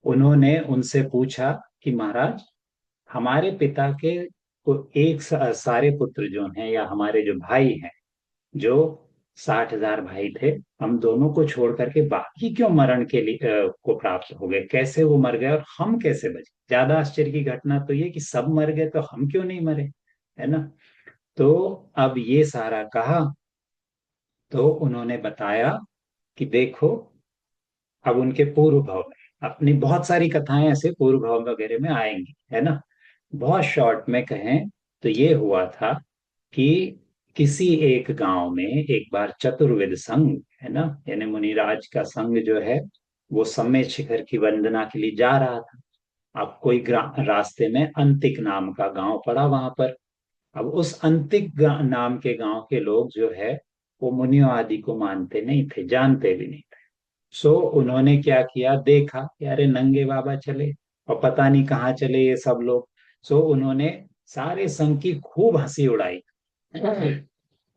उन्होंने उनसे पूछा कि महाराज, हमारे पिता के को एक सारे पुत्र जो हैं या हमारे जो भाई हैं, जो 60,000 भाई थे, हम दोनों को छोड़ करके बाकी क्यों मरण के लिए को प्राप्त हो गए, कैसे वो मर गए और हम कैसे बचे? ज्यादा आश्चर्य की घटना तो ये कि सब मर गए तो हम क्यों नहीं मरे, है ना। तो अब ये सारा कहा तो उन्होंने बताया कि देखो, अब उनके पूर्व भाव में अपनी बहुत सारी कथाएं ऐसे पूर्व भाव वगैरह में आएंगी, है ना। बहुत शॉर्ट में कहें तो ये हुआ था कि किसी एक गांव में एक बार चतुर्वेद संघ, है ना, यानी मुनिराज का संघ जो है, वो सम्मेद शिखर की वंदना के लिए जा रहा था। अब कोई रास्ते में अंतिक नाम का गांव पड़ा वहां पर। अब उस अंतिक नाम के गांव के लोग जो है, वो मुनियों आदि को मानते नहीं थे, जानते भी नहीं थे। सो उन्होंने क्या किया, देखा कि अरे नंगे बाबा चले और पता नहीं कहाँ चले ये सब लोग। सो उन्होंने सारे संघ की खूब हंसी उड़ाई।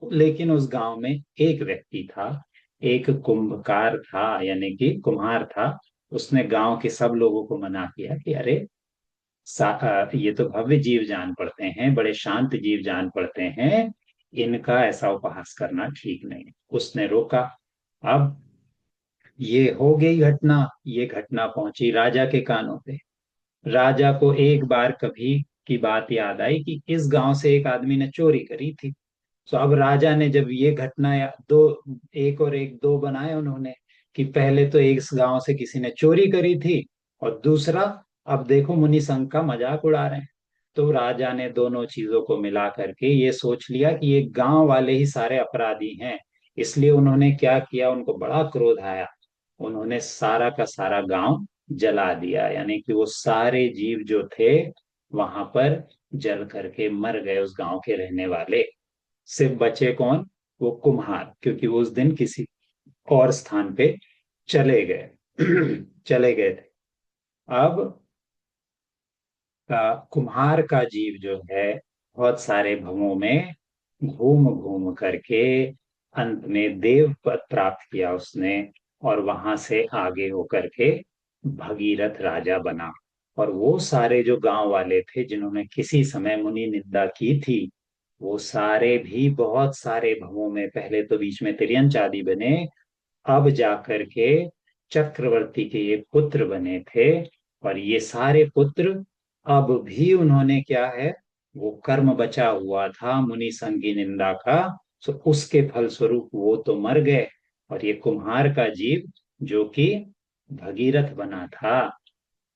लेकिन उस गांव में एक व्यक्ति था, एक कुंभकार था, यानी कि कुम्हार था। उसने गांव के सब लोगों को मना किया कि अरे ये तो भव्य जीव जान पड़ते हैं, बड़े शांत जीव जान पड़ते हैं, इनका ऐसा उपहास करना ठीक नहीं है। उसने रोका। अब ये हो गई घटना, ये घटना पहुंची राजा के कानों पे। राजा को एक बार कभी की बात याद आई कि इस गांव से एक आदमी ने चोरी करी थी। तो अब राजा ने जब ये घटना दो, एक और एक दो बनाए उन्होंने, कि पहले तो एक गांव से किसी ने चोरी करी थी और दूसरा अब देखो मुनि संघ का मजाक उड़ा रहे हैं। तो राजा ने दोनों चीजों को मिला करके ये सोच लिया कि ये गांव वाले ही सारे अपराधी हैं। इसलिए उन्होंने क्या किया, उनको बड़ा क्रोध आया, उन्होंने सारा का सारा गांव जला दिया, यानी कि वो सारे जीव जो थे वहां पर जल करके मर गए, उस गांव के रहने वाले। सिर्फ बचे कौन? वो कुम्हार, क्योंकि वो उस दिन किसी और स्थान पे चले गए। चले गए थे। अब कुम्हार का जीव जो है, बहुत सारे भवों में घूम घूम करके अंत में देव पद प्राप्त किया उसने। और वहां से आगे होकर के भगीरथ राजा बना। और वो सारे जो गांव वाले थे जिन्होंने किसी समय मुनि निंदा की थी, वो सारे भी बहुत सारे भवों में, पहले तो बीच में तिर्यंच आदि बने, अब जाकर के चक्रवर्ती के ये पुत्र बने थे। और ये सारे पुत्र अब भी उन्होंने क्या है, वो कर्म बचा हुआ था मुनि संग की निंदा का, तो उसके फलस्वरूप वो तो मर गए। और ये कुम्हार का जीव जो कि भगीरथ बना था,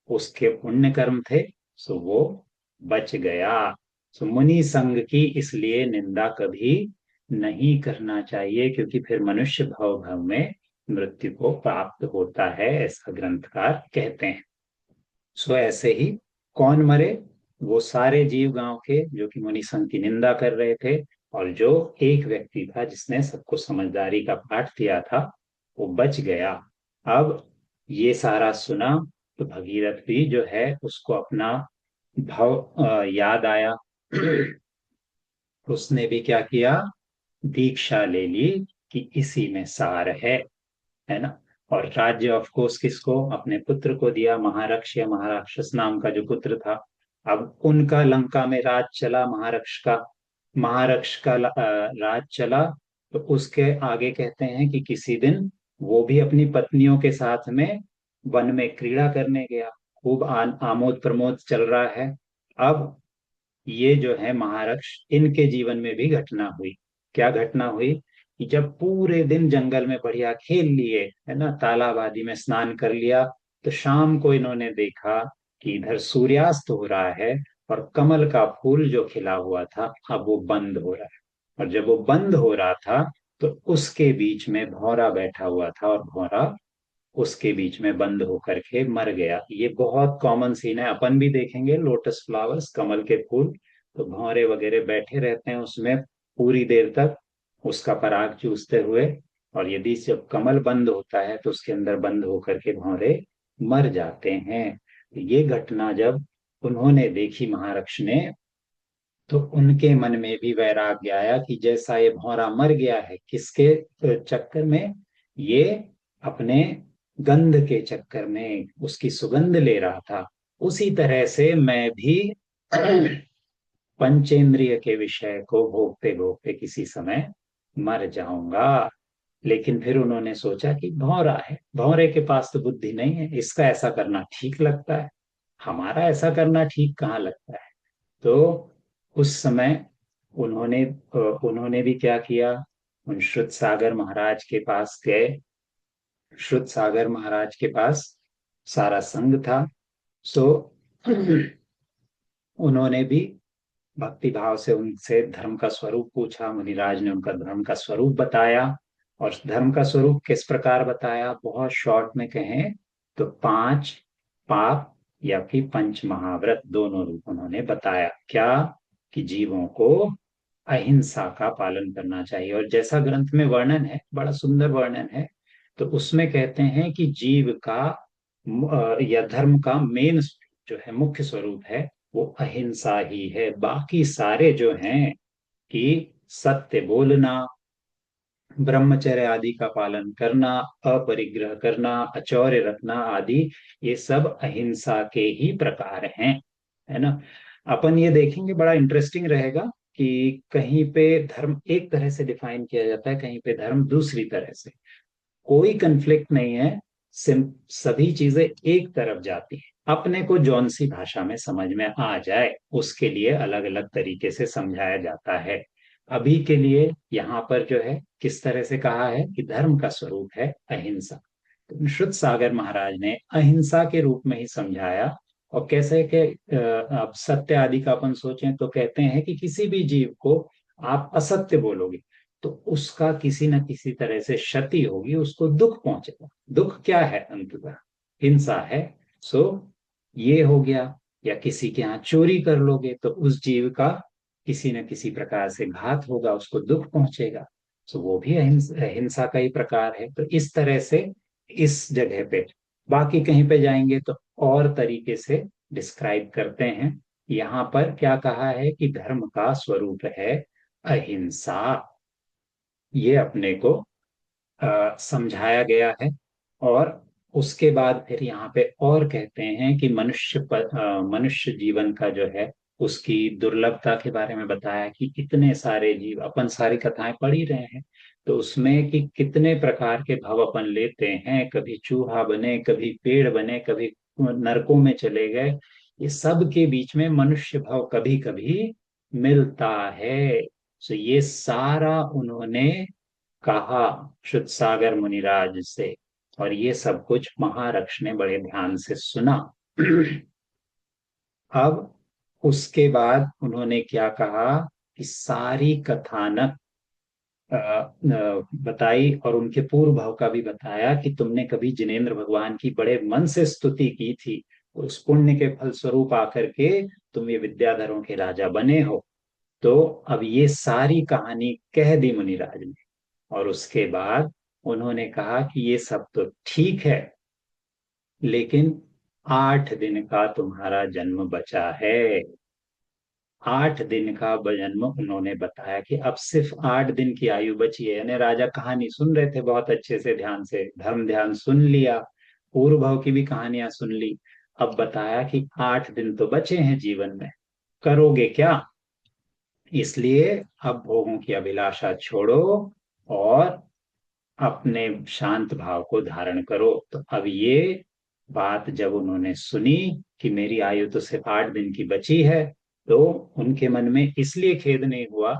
उसके पुण्य कर्म थे, सो वो बच गया। सो मुनि संग की इसलिए निंदा कभी नहीं करना चाहिए, क्योंकि फिर मनुष्य भव भव में मृत्यु को प्राप्त होता है, ऐसा ग्रंथकार कहते हैं। सो ऐसे ही कौन मरे, वो सारे जीव गांव के जो कि मुनि संग की निंदा कर रहे थे, और जो एक व्यक्ति था जिसने सबको समझदारी का पाठ दिया था, वो बच गया। अब ये सारा सुना तो भगीरथ भी जो है उसको अपना भाव याद आया। उसने भी क्या किया, दीक्षा ले ली कि इसी में सार है ना। और राज्य ऑफ कोर्स किसको, अपने पुत्र को दिया, महारक्ष या महाराक्षस नाम का जो पुत्र था। अब उनका लंका में राज चला, महारक्ष का राज चला। तो उसके आगे कहते हैं कि किसी दिन वो भी अपनी पत्नियों के साथ में वन में क्रीड़ा करने गया। खूब आमोद प्रमोद चल रहा है। अब ये जो है महारक्ष, इनके जीवन में भी घटना हुई। क्या घटना हुई कि जब पूरे दिन जंगल में बढ़िया खेल लिए, है ना, तालाब आदि में स्नान कर लिया, तो शाम को इन्होंने देखा कि इधर सूर्यास्त हो रहा है, और कमल का फूल जो खिला हुआ था अब वो बंद हो रहा है। और जब वो बंद हो रहा था तो उसके बीच में भौरा बैठा हुआ था, और भौरा उसके बीच में बंद होकर के मर गया। ये बहुत कॉमन सीन है, अपन भी देखेंगे लोटस फ्लावर्स, कमल के फूल, तो भंवरे वगैरह बैठे रहते हैं उसमें पूरी देर तक उसका पराग चूसते हुए। और यदि जब कमल बंद होता है तो उसके अंदर बंद होकर के भंवरे मर जाते हैं। ये घटना जब उन्होंने देखी महारक्ष ने, तो उनके मन में भी वैराग्य आया कि जैसा ये भौरा मर गया है, किसके चक्कर में, ये अपने गंध के चक्कर में उसकी सुगंध ले रहा था, उसी तरह से मैं भी पंचेंद्रिय के विषय को भोगते भोगते किसी समय मर जाऊंगा। लेकिन फिर उन्होंने सोचा कि भौरा है, भौरे के पास तो बुद्धि नहीं है, इसका ऐसा करना ठीक लगता है, हमारा ऐसा करना ठीक कहाँ लगता है। तो उस समय उन्होंने भी क्या किया, उन श्रुत सागर महाराज के पास गए। श्रुत सागर महाराज के पास सारा संग था। सो उन्होंने भी भक्ति भाव से उनसे धर्म का स्वरूप पूछा। मुनिराज ने उनका धर्म का स्वरूप बताया। और धर्म का स्वरूप किस प्रकार बताया, बहुत शॉर्ट में कहें तो पांच पाप या कि पंच महाव्रत दोनों रूप उन्होंने बताया। क्या, कि जीवों को अहिंसा का पालन करना चाहिए। और जैसा ग्रंथ में वर्णन है, बड़ा सुंदर वर्णन है, तो उसमें कहते हैं कि जीव का या धर्म का मेन जो है, मुख्य स्वरूप है, वो अहिंसा ही है। बाकी सारे जो हैं कि सत्य बोलना, ब्रह्मचर्य आदि का पालन करना, अपरिग्रह करना, अचौर्य रखना आदि, ये सब अहिंसा के ही प्रकार हैं, है ना। अपन ये देखेंगे, बड़ा इंटरेस्टिंग रहेगा कि कहीं पे धर्म एक तरह से डिफाइन किया जाता है, कहीं पे धर्म दूसरी तरह से। कोई कंफ्लिक्ट नहीं है, सभी चीजें एक तरफ जाती हैं। अपने को जौन सी भाषा में समझ में आ जाए उसके लिए अलग अलग तरीके से समझाया जाता है। अभी के लिए यहाँ पर जो है किस तरह से कहा है कि धर्म का स्वरूप है अहिंसा, तो श्रुत सागर महाराज ने अहिंसा के रूप में ही समझाया। और कैसे कि अब सत्य आदि का अपन सोचें तो कहते हैं कि किसी भी जीव को आप असत्य बोलोगे तो उसका किसी न किसी तरह से क्षति होगी, उसको दुख पहुंचेगा। दुख क्या है, अंततः हिंसा है। सो ये हो गया। या किसी के यहाँ चोरी कर लोगे तो उस जीव का किसी न किसी प्रकार से घात होगा, उसको दुख पहुंचेगा। सो वो भी हिंसा का ही प्रकार है। तो इस तरह से इस जगह पे, बाकी कहीं पे जाएंगे तो और तरीके से डिस्क्राइब करते हैं। यहाँ पर क्या कहा है कि धर्म का स्वरूप है अहिंसा, ये अपने को समझाया गया है। और उसके बाद फिर यहाँ पे और कहते हैं कि मनुष्य जीवन का जो है उसकी दुर्लभता के बारे में बताया कि इतने सारे जीव, अपन सारी कथाएं पढ़ ही रहे हैं, तो उसमें कि कितने प्रकार के भव अपन लेते हैं, कभी चूहा बने, कभी पेड़ बने, कभी नरकों में चले गए, ये सब के बीच में मनुष्य भाव कभी कभी मिलता है। तो ये सारा उन्होंने कहा शुद्ध सागर मुनिराज से, और ये सब कुछ महारक्ष ने बड़े ध्यान से सुना। अब उसके बाद उन्होंने क्या कहा कि सारी कथानक बताई, और उनके पूर्व भाव का भी बताया कि तुमने कभी जिनेंद्र भगवान की बड़े मन से स्तुति की थी, उस पुण्य के फल स्वरूप आकर के तुम ये विद्याधरों के राजा बने हो। तो अब ये सारी कहानी कह दी मुनिराज ने, और उसके बाद उन्होंने कहा कि ये सब तो ठीक है, लेकिन 8 दिन का तुम्हारा जन्म बचा है। 8 दिन का जन्म उन्होंने बताया कि अब सिर्फ 8 दिन की आयु बची है। यानी राजा कहानी सुन रहे थे बहुत अच्छे से, ध्यान से धर्म ध्यान सुन लिया, पूर्व भाव की भी कहानियां सुन ली। अब बताया कि 8 दिन तो बचे हैं जीवन में, करोगे क्या? इसलिए अब भोगों की अभिलाषा छोड़ो और अपने शांत भाव को धारण करो। तो अब ये बात जब उन्होंने सुनी कि मेरी आयु तो सिर्फ 8 दिन की बची है, तो उनके मन में इसलिए खेद नहीं हुआ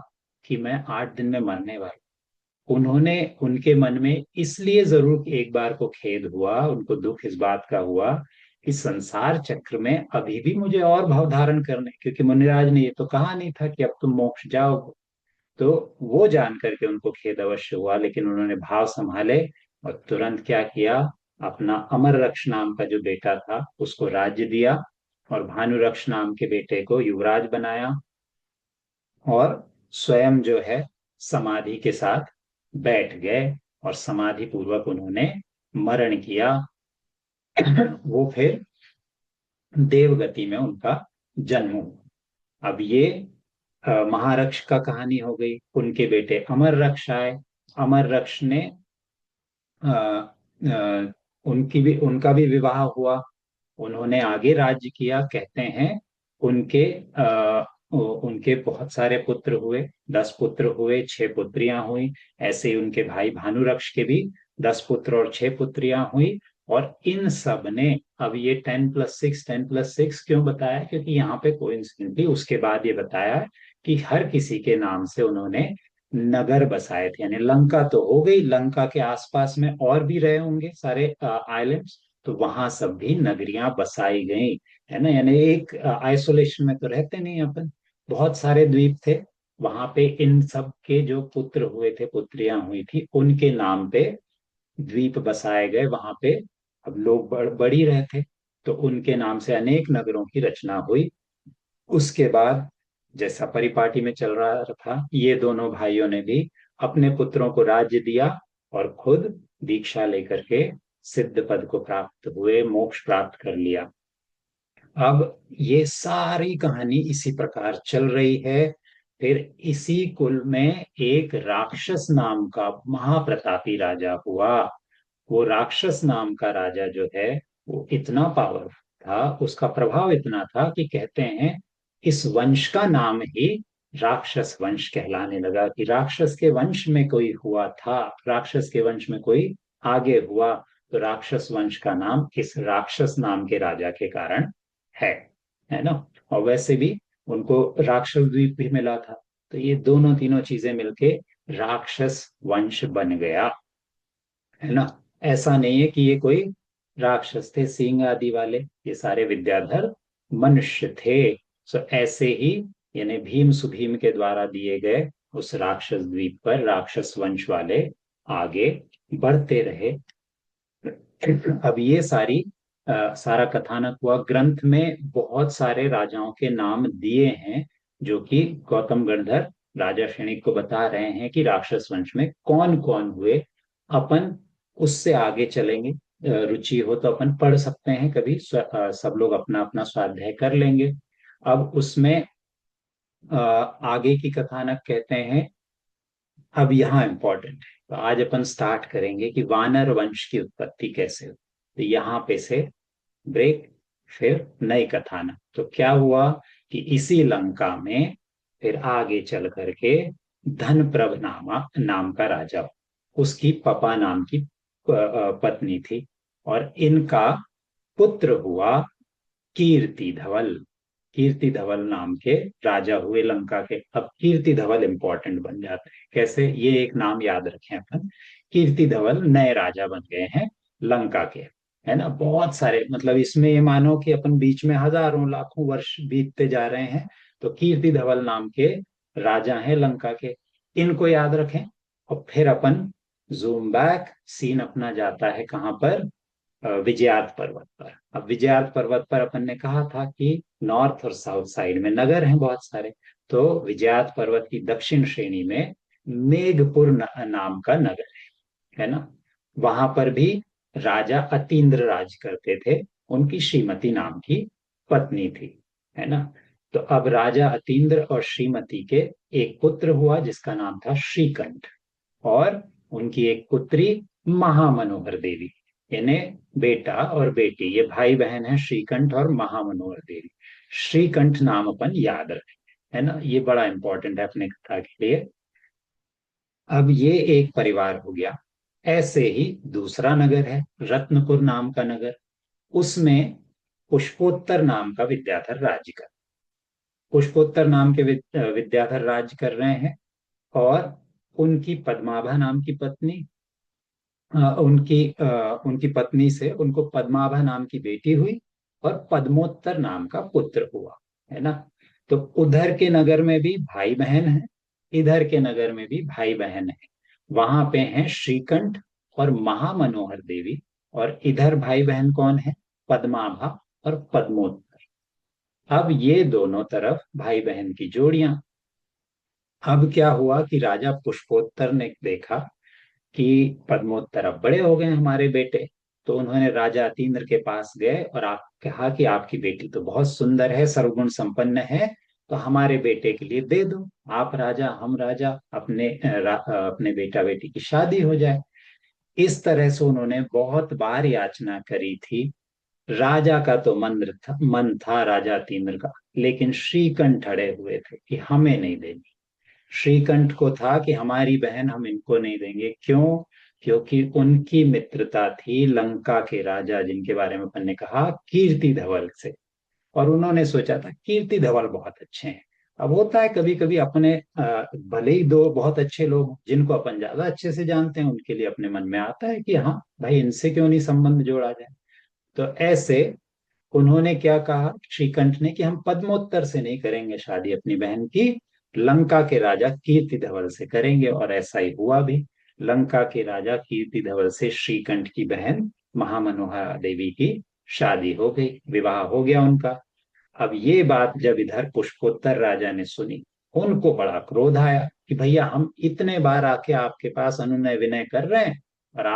कि मैं 8 दिन में मरने वाला, उन्होंने उनके मन में इसलिए जरूर एक बार को खेद हुआ, उनको दुख इस बात का हुआ कि संसार चक्र में अभी भी मुझे और भाव धारण करने, क्योंकि मुनिराज ने ये तो कहा नहीं था कि अब तुम मोक्ष जाओ। तो वो जान करके उनको खेद अवश्य हुआ, लेकिन उन्होंने भाव संभाले और तुरंत क्या किया, अपना अमर रक्ष नाम का जो बेटा था उसको राज्य दिया, और भानुरक्ष नाम के बेटे को युवराज बनाया, और स्वयं जो है समाधि के साथ बैठ गए, और समाधि पूर्वक उन्होंने मरण किया। वो फिर देवगति में उनका जन्म हुआ। अब ये महारक्ष का कहानी हो गई। उनके बेटे अमर रक्ष आए। अमर रक्ष ने अ, उनका भी विवाह हुआ, उन्होंने आगे राज्य किया। कहते हैं उनके उनके बहुत सारे पुत्र हुए, 10 पुत्र हुए, 6 पुत्रियां हुई। ऐसे ही उनके भाई भानुरक्ष के भी 10 पुत्र और 6 पुत्रियां हुई। और इन सब ने, अब ये 10+6, 10+6 क्यों बताया, क्योंकि यहाँ पे कोइंसिडेंटली उसके बाद ये बताया कि हर किसी के नाम से उन्होंने नगर बसाए थे। यानी लंका तो हो गई, लंका के आसपास में और भी रहे होंगे सारे आइलैंड्स, तो वहां सब भी नगरियां बसाई गई, है ना। यानी एक आइसोलेशन में तो रहते नहीं अपन, बहुत सारे द्वीप थे वहां पे। इन सब के जो पुत्र हुए थे, पुत्रियां हुई थी, उनके नाम पे द्वीप बसाए गए वहां पे। अब लोग बढ़ ही रहे थे, तो उनके नाम से अनेक नगरों की रचना हुई। उसके बाद जैसा परिपाटी में चल रहा था, ये दोनों भाइयों ने भी अपने पुत्रों को राज्य दिया और खुद दीक्षा लेकर के सिद्ध पद को प्राप्त हुए, मोक्ष प्राप्त कर लिया। अब ये सारी कहानी इसी प्रकार चल रही है। फिर इसी कुल में एक राक्षस नाम का महाप्रतापी राजा हुआ। वो राक्षस नाम का राजा जो है, वो इतना पावरफुल था, उसका प्रभाव इतना था कि कहते हैं इस वंश का नाम ही राक्षस वंश कहलाने लगा, कि राक्षस के वंश में कोई हुआ था, राक्षस के वंश में कोई आगे हुआ, तो राक्षस वंश का नाम इस राक्षस नाम के राजा के कारण है है ना। और वैसे भी उनको राक्षस द्वीप भी मिला था। तो ये दोनों तीनों चीजें मिलके राक्षस वंश बन गया, है ना। ऐसा नहीं है कि ये कोई राक्षस थे सींग आदि वाले, ये सारे विद्याधर मनुष्य थे। सो ऐसे ही, यानी भीम सुभीम के द्वारा दिए गए उस राक्षस द्वीप पर राक्षस वंश वाले आगे बढ़ते रहे। अब ये सारा कथानक हुआ। ग्रंथ में बहुत सारे राजाओं के नाम दिए हैं, जो कि गौतम गणधर राजा श्रेणिक को बता रहे हैं कि राक्षस वंश में कौन कौन हुए। अपन उससे आगे चलेंगे, रुचि हो तो अपन पढ़ सकते हैं कभी, सब लोग अपना अपना स्वाध्याय कर लेंगे। अब उसमें आगे की कथानक कहते हैं, अब यहाँ इंपॉर्टेंट है। तो आज अपन स्टार्ट करेंगे कि वानर वंश की उत्पत्ति कैसे हुई। तो यहाँ पे से ब्रेक, फिर नई कथानक। तो क्या हुआ कि इसी लंका में फिर आगे चल करके धनप्रभ नाम का राजा, उसकी पपा नाम की पत्नी थी, और इनका पुत्र हुआ कीर्ति धवल। कीर्ति धवल नाम के राजा हुए लंका के। अब कीर्ति धवल इंपॉर्टेंट बन जाते हैं कैसे, ये एक नाम याद रखें अपन। कीर्ति धवल नए राजा बन गए हैं लंका के, है ना। बहुत सारे, मतलब इसमें ये मानो कि अपन बीच में हजारों लाखों वर्ष बीतते जा रहे हैं, तो कीर्ति धवल नाम के राजा हैं लंका के, इनको याद रखें। और फिर अपन जूम बैक, सीन अपना जाता है कहाँ पर, विजयार्थ पर्वत पर। अब विजयार्थ पर्वत पर अपन ने कहा था कि नॉर्थ और साउथ साइड में नगर हैं बहुत सारे। तो विजयार्थ पर्वत की दक्षिण श्रेणी में मेघपुर नाम का नगर है ना। वहां पर भी राजा अतीन्द्र राज करते थे, उनकी श्रीमती नाम की पत्नी थी, है ना। तो अब राजा अतीन्द्र और श्रीमती के एक पुत्र हुआ जिसका नाम था श्रीकंठ, और उनकी एक पुत्री महामनोहर देवी। यानी बेटा और बेटी, ये भाई बहन है श्रीकंठ और महामनोहर देवी। श्रीकंठ नाम अपन याद रखें, है ना, ये बड़ा इंपॉर्टेंट है अपने कथा के लिए। अब ये एक परिवार हो गया। ऐसे ही दूसरा नगर है रत्नपुर नाम का नगर, उसमें पुष्पोत्तर नाम का विद्याधर राज्य कर पुष्पोत्तर नाम के विद्याधर राज्य कर रहे हैं। और उनकी पद्माभा नाम की पत्नी, उनकी पत्नी से उनको पद्माभा नाम की बेटी हुई, और पद्मोत्तर नाम का पुत्र हुआ, है ना। तो उधर के नगर में भी भाई बहन है, इधर के नगर में भी भाई बहन है। वहां पे हैं श्रीकंठ और महामनोहर देवी, और इधर भाई बहन कौन है, पद्माभा और पद्मोत्तर। अब ये दोनों तरफ भाई बहन की जोड़ियां। अब क्या हुआ कि राजा पुष्पोत्तर ने देखा कि पद्मोत्तर अब बड़े हो गए हमारे बेटे, तो उन्होंने राजा अतीन्द्र के पास गए और आप कहा कि आपकी बेटी तो बहुत सुंदर है, सर्वगुण संपन्न है, तो हमारे बेटे के लिए दे दो, आप राजा हम राजा, अपने बेटा बेटी की शादी हो जाए। इस तरह से उन्होंने बहुत बार याचना करी थी। राजा का तो मन था राजा अतीन्द्र का, लेकिन श्रीकंठ अड़े हुए थे कि हमें नहीं देंगे। श्रीकंठ को था कि हमारी बहन हम इनको नहीं देंगे, क्यों, क्योंकि उनकी मित्रता थी लंका के राजा जिनके बारे में अपन ने कहा कीर्ति धवल से, और उन्होंने सोचा था कीर्ति धवल बहुत अच्छे हैं। अब होता है कभी कभी अपने भले ही दो बहुत अच्छे लोग जिनको अपन ज्यादा अच्छे से जानते हैं, उनके लिए अपने मन में आता है कि हाँ भाई इनसे क्यों नहीं संबंध जोड़ा जाए। तो ऐसे उन्होंने क्या कहा श्रीकंठ ने कि हम पद्मोत्तर से नहीं करेंगे शादी अपनी बहन की, लंका के राजा कीर्ति धवल से करेंगे, और ऐसा ही हुआ भी। लंका के राजा कीर्ति धवल से श्रीकंठ की बहन महामनोहरा देवी की शादी हो गई, विवाह हो गया उनका। अब ये बात जब इधर पुष्पोत्तर राजा ने सुनी, उनको बड़ा क्रोध आया कि भैया हम इतने बार आके आपके पास अनुनय विनय कर रहे हैं, और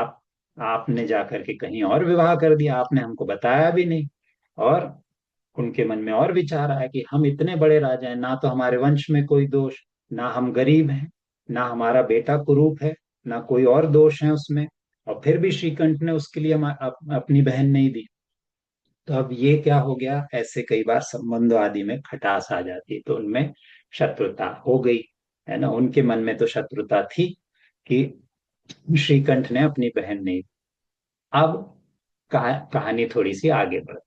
आपने जाकर के कहीं और विवाह कर दिया, आपने हमको बताया भी नहीं। और उनके मन में और विचार आया कि हम इतने बड़े राजा हैं, ना तो हमारे वंश में कोई दोष, ना हम गरीब हैं, ना हमारा बेटा कुरूप है, ना कोई और दोष है उसमें, और फिर भी श्रीकंठ ने उसके लिए अपनी बहन नहीं दी। तो अब ये क्या हो गया, ऐसे कई बार संबंध आदि में खटास आ जाती है, तो उनमें शत्रुता हो गई, है ना। उनके मन में तो शत्रुता थी कि श्रीकंठ ने अपनी बहन नहीं। अब कहानी थोड़ी सी आगे बढ़,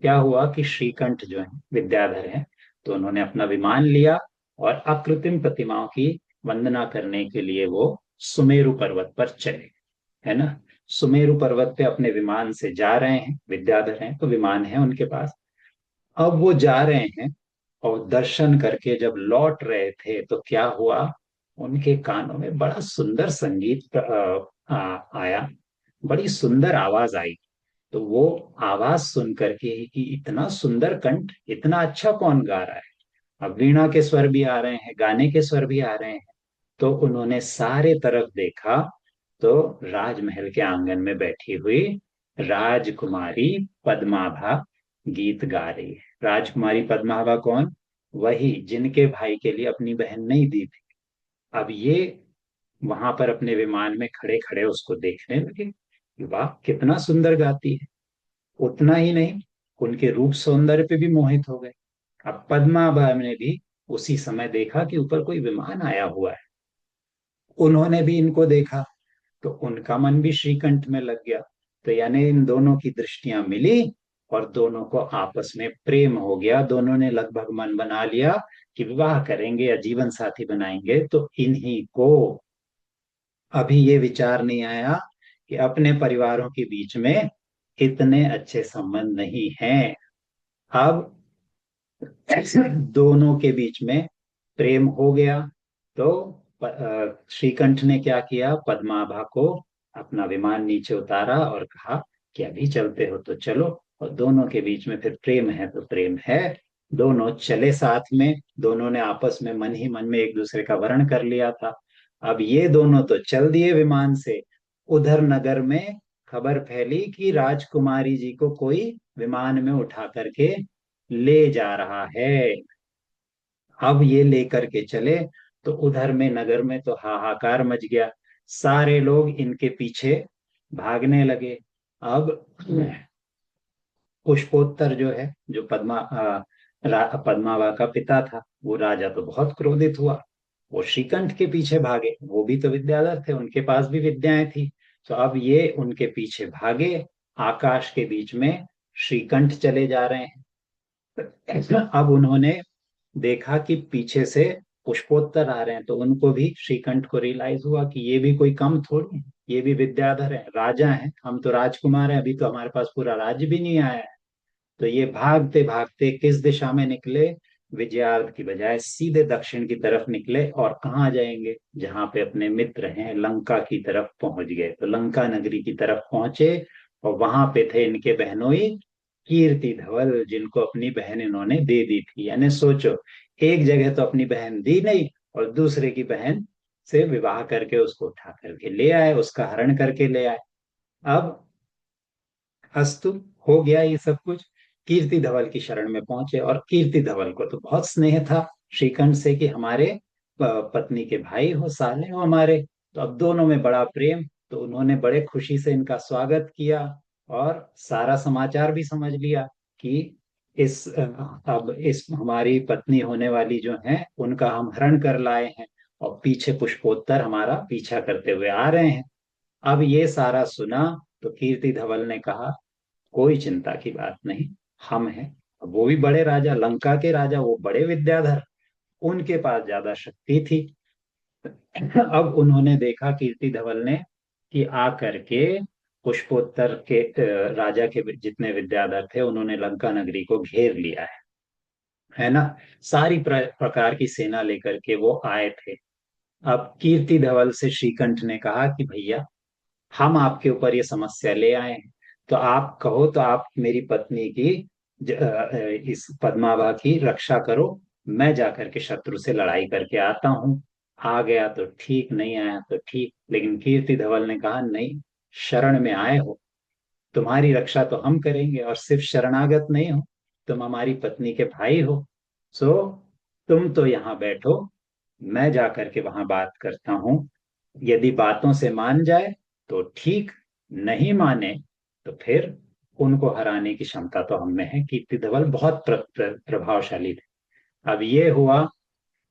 क्या हुआ कि श्रीकंठ जो है विद्याधर है, तो उन्होंने अपना विमान लिया और अकृत्रिम प्रतिमाओं की वंदना करने के लिए वो सुमेरु पर्वत पर चले, है ना। सुमेरु पर्वत पे अपने विमान से जा रहे हैं, विद्याधर हैं तो विमान है उनके पास। अब वो जा रहे हैं, और दर्शन करके जब लौट रहे थे तो क्या हुआ, उनके कानों में बड़ा सुंदर संगीत आया, बड़ी सुंदर आवाज आई। तो वो आवाज सुन करके कि इतना सुंदर कंठ, इतना अच्छा कौन गा रहा है। अब वीणा के स्वर भी आ रहे हैं, गाने के स्वर भी आ रहे हैं। तो उन्होंने सारे तरफ देखा, तो राजमहल के आंगन में बैठी हुई राजकुमारी पद्माभा गीत गा रही है। राजकुमारी पद्माभा कौन, वही जिनके भाई के लिए अपनी बहन नहीं दी थी। अब ये वहां पर अपने विमान में खड़े खड़े उसको देखने लगे कि वाह कितना सुंदर गाती है। उतना ही नहीं, उनके रूप सौंदर्य पे भी मोहित हो गए। अब पद्माभा ने भी उसी समय देखा कि ऊपर कोई विमान आया हुआ है। उन्होंने भी इनको देखा, तो उनका मन भी श्रीकंठ में लग गया। तो यानी इन दोनों की दृष्टियां मिली और दोनों को आपस में प्रेम हो गया। दोनों ने लगभग मन बना लिया कि विवाह करेंगे या जीवन साथी बनाएंगे। तो इन्हीं को अभी ये विचार नहीं आया कि अपने परिवारों के बीच में इतने अच्छे संबंध नहीं हैं। अब दोनों के बीच में प्रेम हो गया। तो श्रीकंठ ने क्या किया, पद्माभा को अपना विमान नीचे उतारा और कहा कि अभी चलते हो तो चलो। और दोनों के बीच में फिर प्रेम है तो प्रेम है। दोनों चले साथ में। दोनों ने आपस में मन ही मन में एक दूसरे का वर्ण कर लिया था। अब ये दोनों तो चल दिए विमान से। उधर नगर में खबर फैली कि राजकुमारी जी को कोई विमान में उठा करके ले जा रहा है। अब ये लेकर के चले, तो उधर में नगर में तो हाहाकार मच गया। सारे लोग इनके पीछे भागने लगे। अब पुष्पोत्तर जो है, जो पद्मावा का पिता था, वो राजा तो बहुत क्रोधित हुआ। वो श्रीकंठ के पीछे भागे। वो भी तो विद्याधर थे, उनके पास भी विद्याएं थी। तो अब ये उनके पीछे भागे। आकाश के बीच में श्रीकंठ चले जा रहे हैं। अब उन्होंने देखा कि पीछे से पुष्पोत्तर आ रहे हैं, तो उनको भी, श्रीकंठ को रियलाइज हुआ कि ये भी कोई कम थोड़ी है। ये भी विद्याधर है, राजा हैं, हम तो राजकुमार हैं, अभी तो हमारे पास पूरा राज्य भी नहीं आया है। तो ये भागते भागते किस दिशा में निकले, विजयार्थ की बजाय सीधे दक्षिण की तरफ निकले। और कहाँ जाएंगे, जहाँ पे अपने मित्र हैं, लंका की तरफ पहुंच गए। तो लंका नगरी की तरफ पहुंचे, और वहां पे थे इनके बहनोई कीर्ति धवल, जिनको अपनी बहन इन्होंने दे दी थी। यानी सोचो, एक जगह तो अपनी बहन दी नहीं, और दूसरे की बहन से विवाह करके उसको उठा करके ले आए, उसका हरण करके ले आए। अब अस्तु, हो गया ये सब कुछ। कीर्ति धवल की शरण में पहुंचे, और कीर्ति धवल को तो बहुत स्नेह था श्रीकंठ से कि हमारे पत्नी के भाई हो, साले हो हमारे। तो अब दोनों में बड़ा प्रेम। तो उन्होंने बड़े खुशी से इनका स्वागत किया, और सारा समाचार भी समझ लिया कि अब इस हमारी पत्नी होने वाली जो है, उनका हम हरण कर लाए हैं, और पीछे पुष्पोत्तर हमारा पीछा करते हुए आ रहे हैं। अब ये सारा सुना, तो कीर्ति धवल ने कहा, कोई चिंता की बात नहीं, हम हैं। अब वो भी बड़े राजा, लंका के राजा, वो बड़े विद्याधर, उनके पास ज्यादा शक्ति थी। अब उन्होंने देखा, कीर्ति धवल ने, कि आ करके पुष्पोत्तर के राजा के जितने विद्याधर थे, उन्होंने लंका नगरी को घेर लिया है ना। सारी प्रकार की सेना लेकर के वो आए थे। अब कीर्ति धवल से श्रीकंठ ने कहा कि भैया, हम आपके ऊपर ये समस्या ले आए हैं, तो आप कहो तो आप मेरी पत्नी की इस पद्मावा की रक्षा करो। मैं जाकर के शत्रु से लड़ाई करके आता हूँ। आ गया तो ठीक, नहीं आया तो ठीक। लेकिन कीर्ति धवल ने कहा, नहीं, शरण में आए हो, तुम्हारी रक्षा तो हम करेंगे। और सिर्फ शरणागत नहीं हो, तुम हमारी पत्नी के भाई हो। सो तुम तो यहाँ बैठो, मैं जाकर के वहां बात करता हूँ। यदि बातों से मान जाए तो ठीक, नहीं माने तो फिर उनको हराने की क्षमता तो हम में है। कीर्ति धवल बहुत प्रभावशाली थे। अब ये हुआ,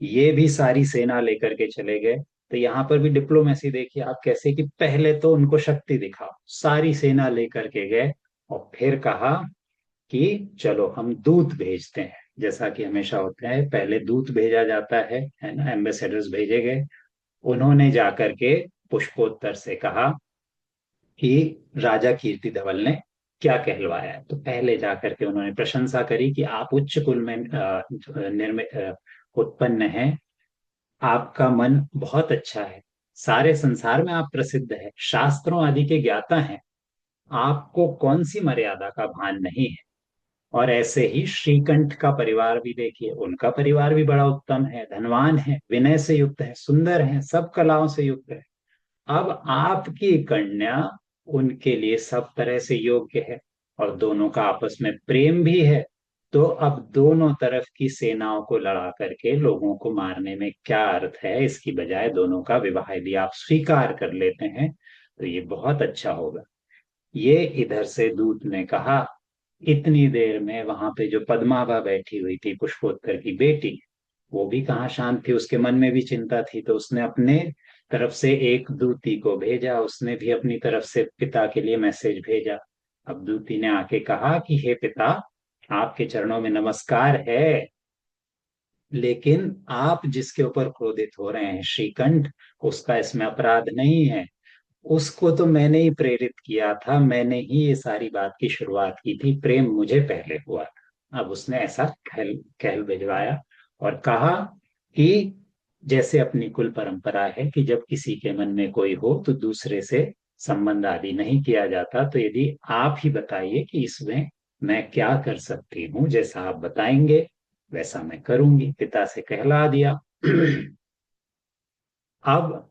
ये भी सारी सेना लेकर के चले गए। तो यहाँ पर भी डिप्लोमेसी देखिए आप कैसे, कि पहले तो उनको शक्ति दिखाओ, सारी सेना लेकर के गए, और फिर कहा कि चलो हम दूत भेजते हैं। जैसा कि हमेशा होता है, पहले दूत भेजा जाता है ना, एम्बेसडर्स भेजे गए। उन्होंने जाकर के पुष्पोत्तर से कहा कि राजा कीर्ति धवल ने क्या कहलवाया है। तो पहले जाकर के उन्होंने प्रशंसा करी कि आप उच्च कुल में निर्मित उत्पन्न हैं, आपका मन बहुत अच्छा है, सारे संसार में आप प्रसिद्ध है, शास्त्रों आदि के ज्ञाता हैं, आपको कौन सी मर्यादा का भान नहीं है। और ऐसे ही श्रीकंठ का परिवार भी देखिए, उनका परिवार भी बड़ा उत्तम है, धनवान है, विनय से युक्त है, सुंदर है, सब कलाओं से युक्त है। अब आपकी कन्या उनके लिए सब तरह से योग्य है, और दोनों का आपस में प्रेम भी है। तो अब दोनों तरफ की सेनाओं को लड़ा करके लोगों को मारने में क्या अर्थ है, इसकी बजाय दोनों का विवाह यदि आप स्वीकार कर लेते हैं तो ये बहुत अच्छा होगा। ये इधर से दूत ने कहा। इतनी देर में वहां पे जो पद्मावा बैठी हुई थी, पुष्पोत्तर की बेटी, वो भी कहाँ शांत थी, उसके मन में भी चिंता थी। तो उसने अपने तरफ से एक दूती को भेजा, उसने भी अपनी तरफ से पिता के लिए मैसेज भेजा। अब दूती ने आके कहा कि हे पिता, आपके चरणों में नमस्कार है, लेकिन आप जिसके ऊपर क्रोधित हो रहे हैं श्रीकंठ, उसका इसमें अपराध नहीं है। उसको तो मैंने ही प्रेरित किया था, मैंने ही ये सारी बात की शुरुआत की थी, प्रेम मुझे पहले हुआ था। अब उसने ऐसा कहल कहल भिजवाया और कहा कि जैसे अपनी कुल परंपरा है कि जब किसी के मन में कोई हो तो दूसरे से संबंध आदि नहीं किया जाता, तो यदि आप ही बताइए कि इसमें मैं क्या कर सकती हूँ, जैसा आप बताएंगे वैसा मैं करूंगी। पिता से कहला दिया। अब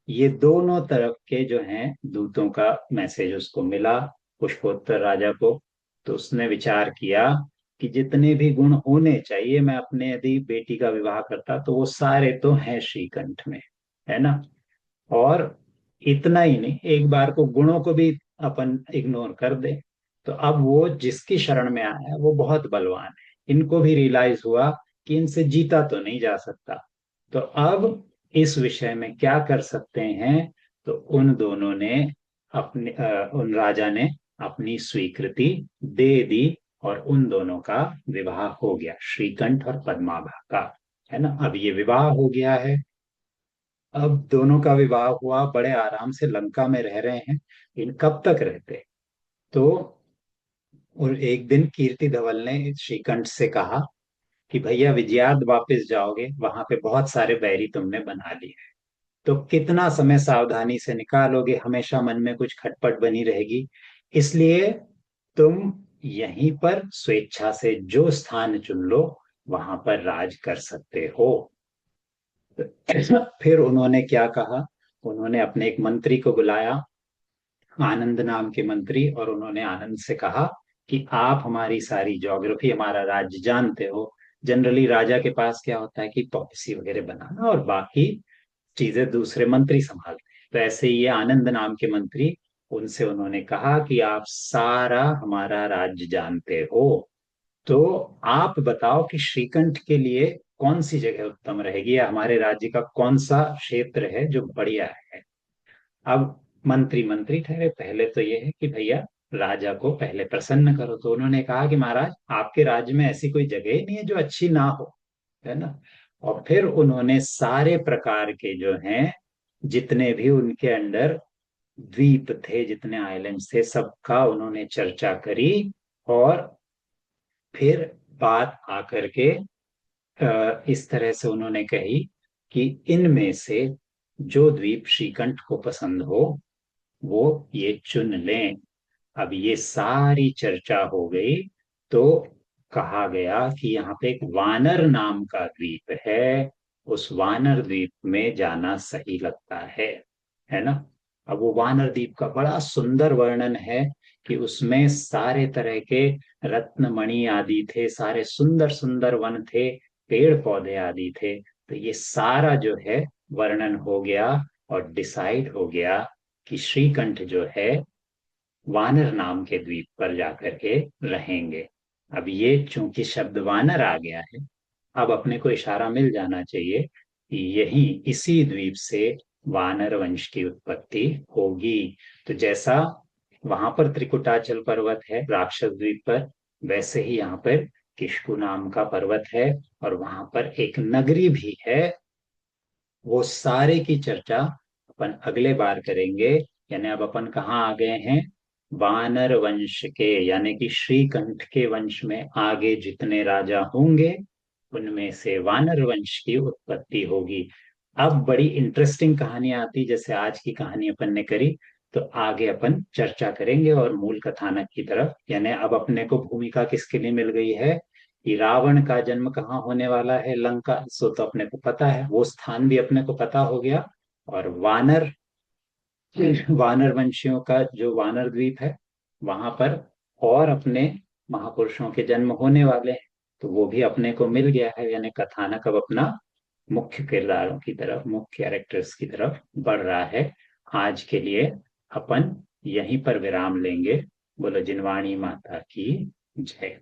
ये दोनों तरफ के जो हैं दूतों का मैसेज उसको मिला, पुष्पोत्तर राजा को। तो उसने विचार किया कि जितने भी गुण होने चाहिए, मैं अपने यदि बेटी का विवाह करता तो वो सारे तो हैं श्रीकंठ में, है ना। और इतना ही नहीं, एक बार को गुणों को भी अपन इग्नोर कर दे, तो अब वो जिसकी शरण में आया वो बहुत बलवान है। इनको भी रियलाइज हुआ कि इनसे जीता तो नहीं जा सकता। तो अब इस विषय में क्या कर सकते हैं। तो उन दोनों ने उन राजा ने अपनी स्वीकृति दे दी, और उन दोनों का विवाह हो गया, श्रीकंठ और पद्माभा का, है ना। अब ये विवाह हो गया है। अब दोनों का विवाह हुआ, बड़े आराम से लंका में रह रहे हैं। इन कब तक रहते। तो और एक दिन कीर्ति धवल ने श्रीकंठ से कहा कि भैया विजयार्द वापस जाओगे, वहां पे बहुत सारे बैरी तुमने बना लिए, तो कितना समय सावधानी से निकालोगे, हमेशा मन में कुछ खटपट बनी रहेगी। इसलिए तुम यहीं पर स्वेच्छा से जो स्थान चुन लो, वहां पर राज कर सकते हो। फिर उन्होंने क्या कहा, उन्होंने अपने एक मंत्री को बुलाया, आनंद नाम के मंत्री, और उन्होंने आनंद से कहा कि आप हमारी सारी ज्योग्राफी, हमारा राज्य जानते हो। जनरली राजा के पास क्या होता है कि पॉलिसी वगैरह बनाना और बाकी चीजें दूसरे मंत्री संभालते हैं। तो ऐसे ही ये आनंद नाम के मंत्री, उनसे उन्होंने कहा कि आप सारा हमारा राज्य जानते हो, तो आप बताओ कि श्रीकंठ के लिए कौन सी जगह उत्तम रहेगी, या हमारे राज्य का कौन सा क्षेत्र है जो बढ़िया है। अब मंत्री मंत्री ठहरे, पहले तो ये है कि भैया राजा को पहले प्रसन्न करो। तो उन्होंने कहा कि महाराज, आपके राज्य में ऐसी कोई जगह ही नहीं है जो अच्छी ना हो, है ना। और फिर उन्होंने सारे प्रकार के जो हैं, जितने भी उनके अंडर द्वीप थे, जितने आइलैंड्स थे, सबका उन्होंने चर्चा करी। और फिर बात आकर के इस तरह से उन्होंने कही कि इनमें से जो द्वीप श्रीकंठ को पसंद हो वो ये चुन लें। अब ये सारी चर्चा हो गई, तो कहा गया कि यहाँ पे एक वानर नाम का द्वीप है, उस वानर द्वीप में जाना सही लगता है ना। अब वो वानर द्वीप का बड़ा सुंदर वर्णन है कि उसमें सारे तरह के रत्न मणि आदि थे, सारे सुंदर सुंदर वन थे, पेड़ पौधे आदि थे। तो ये सारा जो है वर्णन हो गया, और डिसाइड हो गया कि श्रीकंठ जो है वानर नाम के द्वीप पर जाकर के रहेंगे। अब ये चूंकि शब्द वानर आ गया है, अब अपने को इशारा मिल जाना चाहिए कि यही इसी द्वीप से वानर वंश की उत्पत्ति होगी। तो जैसा वहां पर त्रिकुटाचल पर्वत है राक्षस द्वीप पर, वैसे ही यहाँ पर किशकु नाम का पर्वत है, और वहां पर एक नगरी भी है। वो सारे की चर्चा अपन अगले बार करेंगे। यानी अब अपन कहाँ आ गए हैं, वानर वंश के, यानी कि श्रीकंठ के वंश में आगे जितने राजा होंगे उनमें से वानर वंश की उत्पत्ति होगी। अब बड़ी इंटरेस्टिंग कहानी आती, जैसे आज की कहानी अपन ने करी, तो आगे अपन चर्चा करेंगे और मूल कथानक की तरफ। यानी अब अपने को भूमिका किसके लिए मिल गई है कि रावण का जन्म कहाँ होने वाला है, लंका, सो तो अपने को पता है, वो स्थान भी अपने को पता हो गया। और वानर, वानर वंशियों का जो वानर द्वीप है वहां पर और अपने महापुरुषों के जन्म होने वाले हैं, तो वो भी अपने को मिल गया है। यानी कथानक अब अपना मुख्य किरदारों की तरफ, मुख्य कैरेक्टर्स की तरफ बढ़ रहा है। आज के लिए अपन यहीं पर विराम लेंगे। बोलो जिनवाणी माता की जय।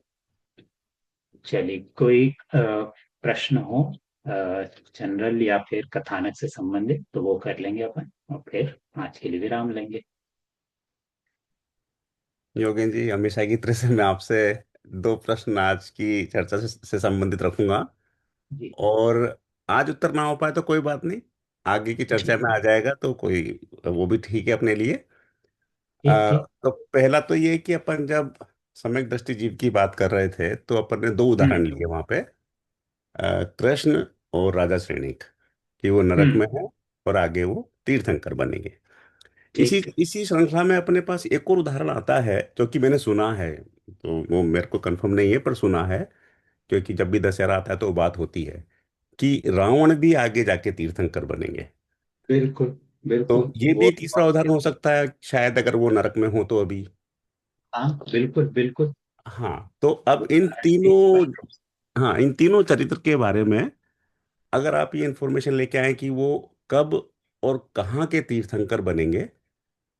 चलिए, कोई प्रश्न हो जनरल या फिर कथानक से संबंधित तो वो कर लेंगे अपन, और फिर आज के लिए विराम लेंगे। योगेन जी, हमेशा की तरह से मैं आपसे दो प्रश्न आज की चर्चा से संबंधित रखूंगा। जी। और आज उत्तर ना हो पाए तो कोई बात नहीं, आगे की चर्चा ठीक में है। आ जाएगा तो कोई, वो भी ठीक है अपने लिए। ठीक ठीक। तो पहला तो ये कि अपन जब सम्यक दृष्टि जीव की बात कर रहे थे तो अपन ने दो उदाहरण हम्म। लिए वहां पे, कृष्ण और राजा श्रेणिक, कि वो नरक हम्म। में है और आगे वो तीर्थंकर बनेंगे। इसी ठीक ठीक। इसी श्रृंखला में अपने पास एक और उदाहरण आता है जो कि मैंने सुना है, तो वो मेरे को कंफर्म नहीं है पर सुना है, क्योंकि जब भी दशहरा आता है तो वो बात होती है कि रावण भी आगे जाके तीर्थंकर बनेंगे। बिल्कुल तो बिल्कुल। ये वो भी तो तीसरा उदाहरण हो सकता है शायद, अगर वो नरक में हो तो अभी। हाँ, बिल्कुल बिल्कुल। हाँ, तो अब इन उदाहरण भी तीनों, स्पष्ट रूप से। हाँ, इन तीनों चरित्र के बारे में अगर आप ये इंफॉर्मेशन लेके आए कि वो कब और कहाँ के तीर्थंकर बनेंगे,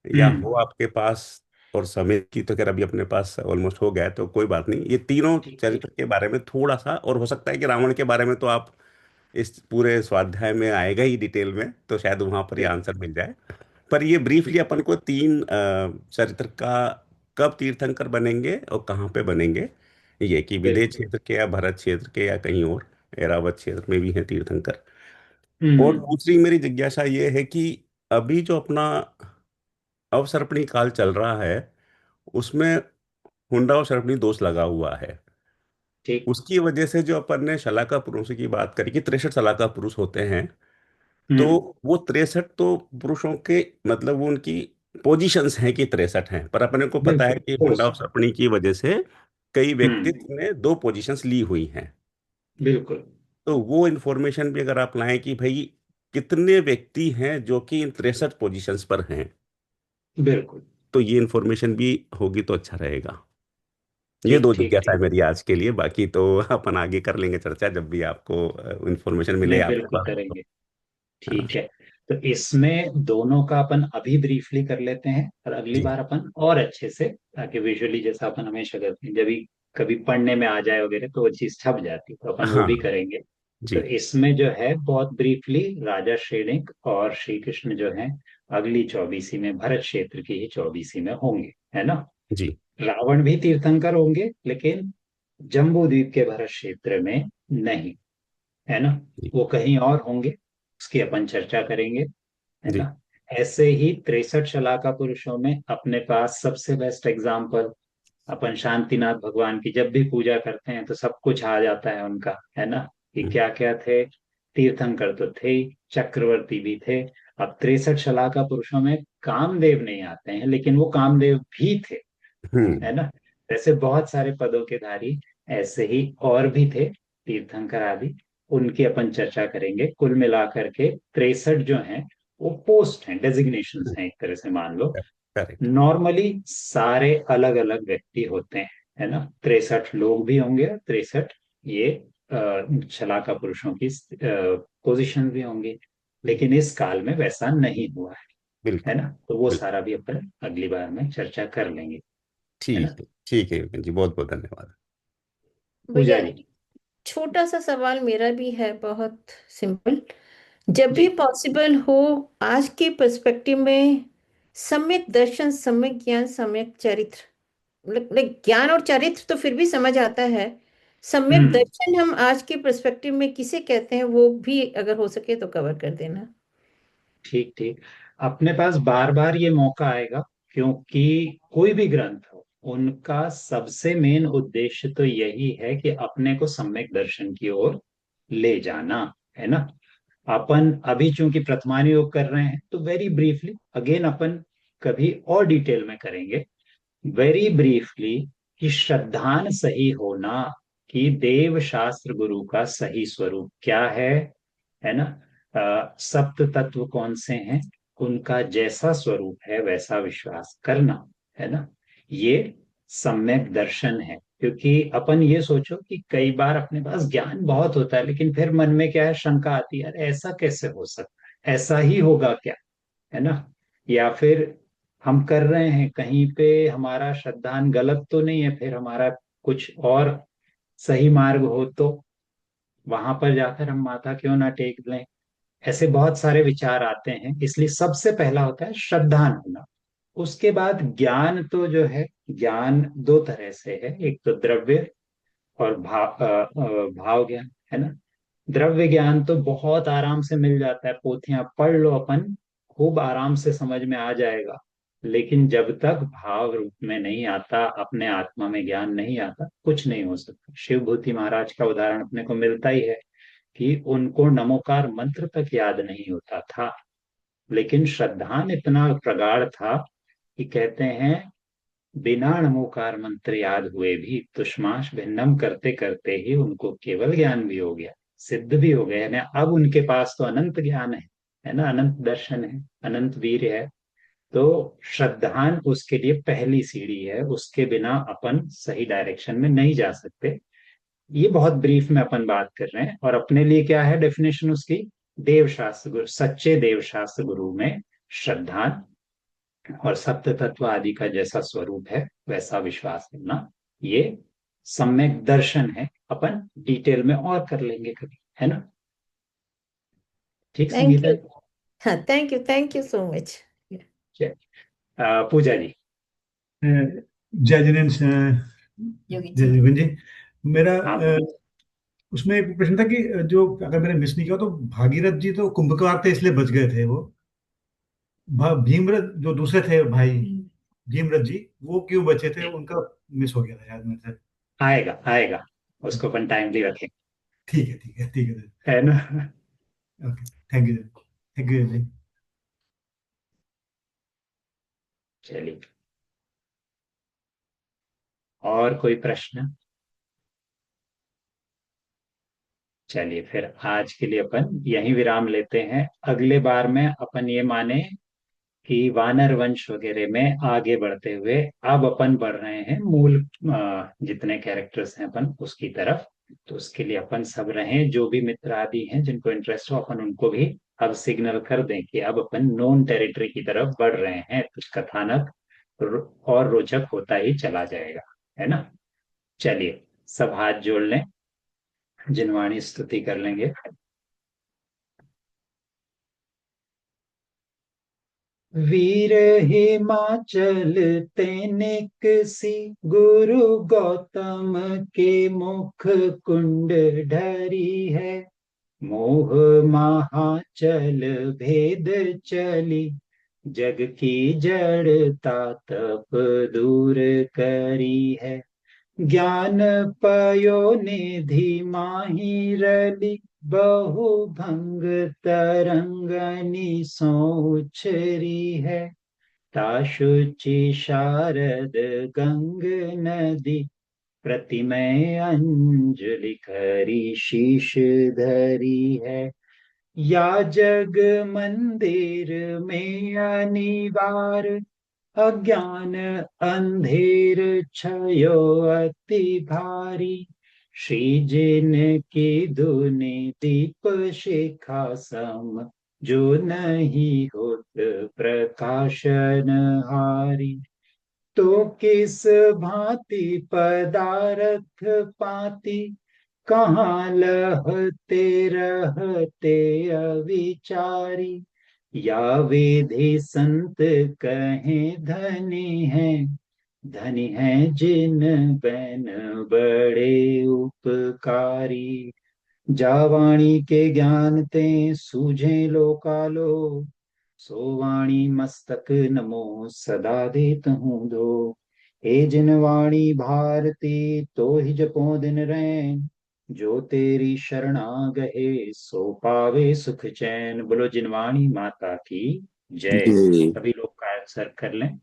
या हो हम्म। आपके पास, और समय की तो खैर अभी अपने पास ऑलमोस्ट हो गया है तो कोई बात नहीं, ये तीनों ठीक ठीक। चरित्र के बारे में थोड़ा सा, और हो सकता है कि रावण के बारे में तो आप इस पूरे स्वाध्याय में आएगा ही डिटेल में, तो शायद वहां पर ये बिल्कुल। आंसर मिल जाए। पर ये ब्रीफली ठीक। अपन को तीन चरित्र का, कब तीर्थंकर बनेंगे और कहाँ पे बनेंगे, ये कि विदेह बिल्कुल। क्षेत्र के या भरत क्षेत्र के या कहीं और ऐरावत क्षेत्र में भी है तीर्थंकर। और हम्म। दूसरी मेरी जिज्ञासा ये है कि अभी जो अपना अवसर्पणी काल चल रहा है उसमें हुंडा और सर्पणी दोष लगा हुआ है। ठीक। उसकी वजह से जो अपन ने शलाका पुरुषों की बात करी कि 63 शलाका पुरुष होते हैं, तो हम्म। वो 63 तो पुरुषों के, मतलब वो उनकी पोजीशंस हैं कि 63 हैं, पर अपने को पता है बिल्कुल कि हुंडा और पोस्ट। सर्पणी की वजह से कई हम्म। व्यक्तित्व ने दो पोजीशंस ली हुई हैं। बिल्कुल तो वो इन्फॉर्मेशन भी अगर आप लाएं कि भाई कितने व्यक्ति हैं जो कि इन 63 पोजीशंस पर हैं, बिल्कुल। तो ये इन्फॉर्मेशन भी होगी तो अच्छा रहेगा। ये ठीक दो ठीक जिज्ञासा ठीक। है मेरी आज के लिए, बाकी तो अपन आगे कर लेंगे चर्चा जब भी आपको इन्फॉर्मेशन मिले नहीं, आपके बिल्कुल पास तो। करेंगे। हाँ, ठीक है। तो इसमें दोनों का अपन अभी ब्रीफली कर लेते हैं, और अगली जी बार अपन और अच्छे से, ताकि विजुअली जैसा अपन हमेशा करते हैं, जब भी कभी पढ़ने में आ जाए वगैरह तो वो चीज छप जाती है, तो अपन वो हाँ, भी करेंगे। तो जी इसमें जो है बहुत ब्रीफली राजा श्रेणिक और श्री कृष्ण जो है अगली चौबीसी में भरत क्षेत्र की ही चौबीसी में होंगे, है ना। जी रावण भी तीर्थंकर होंगे, लेकिन जम्बू द्वीप के भरत क्षेत्र में नहीं, है ना। जी वो कहीं और होंगे, उसकी अपन चर्चा करेंगे, है जी ना। ऐसे ही 63 शलाका पुरुषों में अपने पास सबसे बेस्ट एग्जाम्पल, अपन शांतिनाथ भगवान की जब भी पूजा करते हैं तो सब कुछ आ जाता है उनका, है ना। कि हम्म क्या क्या थे, तीर्थंकर तो थे ही, चक्रवर्ती भी थे। अब 63 शलाका पुरुषों में कामदेव नहीं आते हैं, लेकिन वो कामदेव भी थे, हम्म है ना। वैसे बहुत सारे पदों के धारी ऐसे ही और भी थे, तीर्थंकर आदि, उनकी अपन चर्चा करेंगे। कुल मिलाकर के 63 जो हैं वो पोस्ट हैं, डेजिग्नेशन हैं, एक तरह से मान लो। करेक्ट, नॉर्मली सारे अलग अलग व्यक्ति होते हैं, है ना। 63 लोग भी होंगे, 63 ये शलाका पुरुषों की पोजीशन भी होंगी, लेकिन इस काल में वैसा नहीं हुआ है बिल्कुल ना। तो वो बिल्कुल। सारा भी अपन अगली बार में चर्चा कर लेंगे, है ना। ठीक है योगेन जी, बहुत बहुत धन्यवाद। पूजा भैया, जी। छोटा सा सवाल मेरा भी है, बहुत सिंपल। जब जी। भी पॉसिबल हो, आज के पर्सपेक्टिव में सम्यक दर्शन, सम्यक ज्ञान, सम्यक चरित्र, like ज्ञान और चरित्र तो फिर भी समझ आता है। सम्यक हम्म। दर्शन हम आज के पर्सपेक्टिव में किसे कहते हैं, वो भी अगर हो सके तो कवर कर देना। ठीक ठीक। अपने पास बार बार ये मौका आएगा, क्योंकि कोई भी ग्रंथ हो, उनका सबसे मेन उद्देश्य तो यही है कि अपने को सम्यक दर्शन की ओर ले जाना, है ना। अपन अभी चूंकि प्रथमानुयोग कर रहे हैं तो वेरी ब्रीफली अगेन अपन कभी और डिटेल में करेंगे, वेरी ब्रीफली, कि श्रद्धान सही होना, कि देव शास्त्र गुरु का सही स्वरूप क्या है ना। सप्त तत्व कौन से हैं, उनका जैसा स्वरूप है वैसा विश्वास करना, है ना। ये सम्यक दर्शन है। क्योंकि अपन ये सोचो कि कई बार अपने पास ज्ञान बहुत होता है, लेकिन फिर मन में क्या है, शंका आती है, अरे ऐसा कैसे हो सकता है, ऐसा ही होगा क्या, है ना। या फिर हम कर रहे हैं कहीं पे, हमारा श्रद्धान गलत तो नहीं है, फिर हमारा कुछ और सही मार्ग हो तो वहां पर जाकर हम माथा क्यों ना टेक लें। ऐसे बहुत सारे विचार आते हैं, इसलिए सबसे पहला होता है श्रद्धान होना। उसके बाद ज्ञान तो जो है, ज्ञान दो तरह से है, एक तो द्रव्य और भाव ज्ञान, है ना। द्रव्य ज्ञान तो बहुत आराम से मिल जाता है, पोथियां पढ़ लो अपन, खूब आराम से समझ में आ जाएगा। लेकिन जब तक भाव रूप में नहीं आता, अपने आत्मा में ज्ञान नहीं आता, कुछ नहीं हो सकता। शिव भूति महाराज का उदाहरण अपने को मिलता ही है कि उनको नमोकार मंत्र तक याद नहीं होता था, लेकिन श्रद्धान इतना प्रगाढ़ था कि कहते हैं बिना नमोकार मंत्र याद हुए भी तुष्माश भिन्नम करते करते ही उनको केवल ज्ञान भी हो गया, सिद्ध भी हो गया, यानी अब उनके पास तो अनंत ज्ञान है ना, अनंत दर्शन है, अनंत वीर है। तो श्रद्धान उसके लिए पहली सीढ़ी है, उसके बिना अपन सही डायरेक्शन में नहीं जा सकते। ये बहुत ब्रीफ में अपन बात कर रहे हैं, और अपने लिए क्या है डेफिनेशन उसकी, देव शास्त्र गुरु, सच्चे देव शास्त्र गुरु में श्रद्धान और सत्य तत्व आदि का जैसा स्वरूप है वैसा विश्वास करना, ये सम्यक दर्शन है। अपन डिटेल में और कर लेंगे कभी, है ना। ठीक थैंक संगीता यू। जी। हाँ, थैंक यू सो मच। चलिए, पूजा जी। जय जिनेन्द्र, योगी जय जी। जीवन जी। मेरा हाँ, उसमें एक प्रश्न था कि जो, अगर मैंने मिस नहीं किया तो भागीरथ जी तो कुंभकार थे इसलिए बच गए थे वो। भीमरथ जो दूसरे थे भाई, भीमरथ जी, वो क्यों बचे थे? उनका मिस हो गया था शायद मेरे से। आएगा आएगा, उसको अपन टाइमली रखें, ठीक है, ठीक है, ठीक है। है ना। Okay, thank you, thank you जी। चलिए, और कोई प्रश्न? चलिए फिर आज के लिए अपन यहीं विराम लेते हैं। अगले बार में अपन ये माने कि वानर वंश वगैरह में आगे बढ़ते हुए अब अपन बढ़ रहे हैं मूल जितने कैरेक्टर्स हैं अपन उसकी तरफ। तो उसके लिए अपन सब रहें, जो भी मित्र आदि हैं जिनको इंटरेस्ट हो, अपन उनको भी अब सिग्नल कर दें कि अब अपन नोन टेरिटरी की तरफ बढ़ रहे हैं। कुछ कथानक और रोचक होता ही चला जाएगा, है ना। चलिए, सब हाथ जोड़ लें, जिनवाणी स्तुति कर लेंगे। वीर हिमाचल तेनिक सी, गुरु गौतम के मुख कुंड ढरी है। मोह महाचल भेद चली, जग की जड़ता तप दूर करी है। ज्ञान पयो निधि माही रली, बहु भंग तरंगनी सो उछरी है। ताशुचि शारद गंग नदी, प्रतिमय अंजलि करी शीश धरी है। या जग मंदिर में अनिवार, अज्ञान अंधेर छयो अति भारी। श्री जिन की धुनि दीप शिखा सम, जो नहीं होत प्रकाशन हारी। तो किस भांति पदारथ पाती, कहाँ लहते रहते अविचारी। या विधि संत कहें धनी है जिन बैन बड़े उपकारी। जावाणी के ज्ञान ते सूझे लोकालो, सो वाणी मस्तक नमो सदा देत हूँ दो। हे जिन वाणी भारती तो ही जपो दिन रैन, जो तेरी शरणा गए सो पावे सुख चैन। बोलो जिनवाणी माता की जय। जी। सभी लोग का सर कर लें।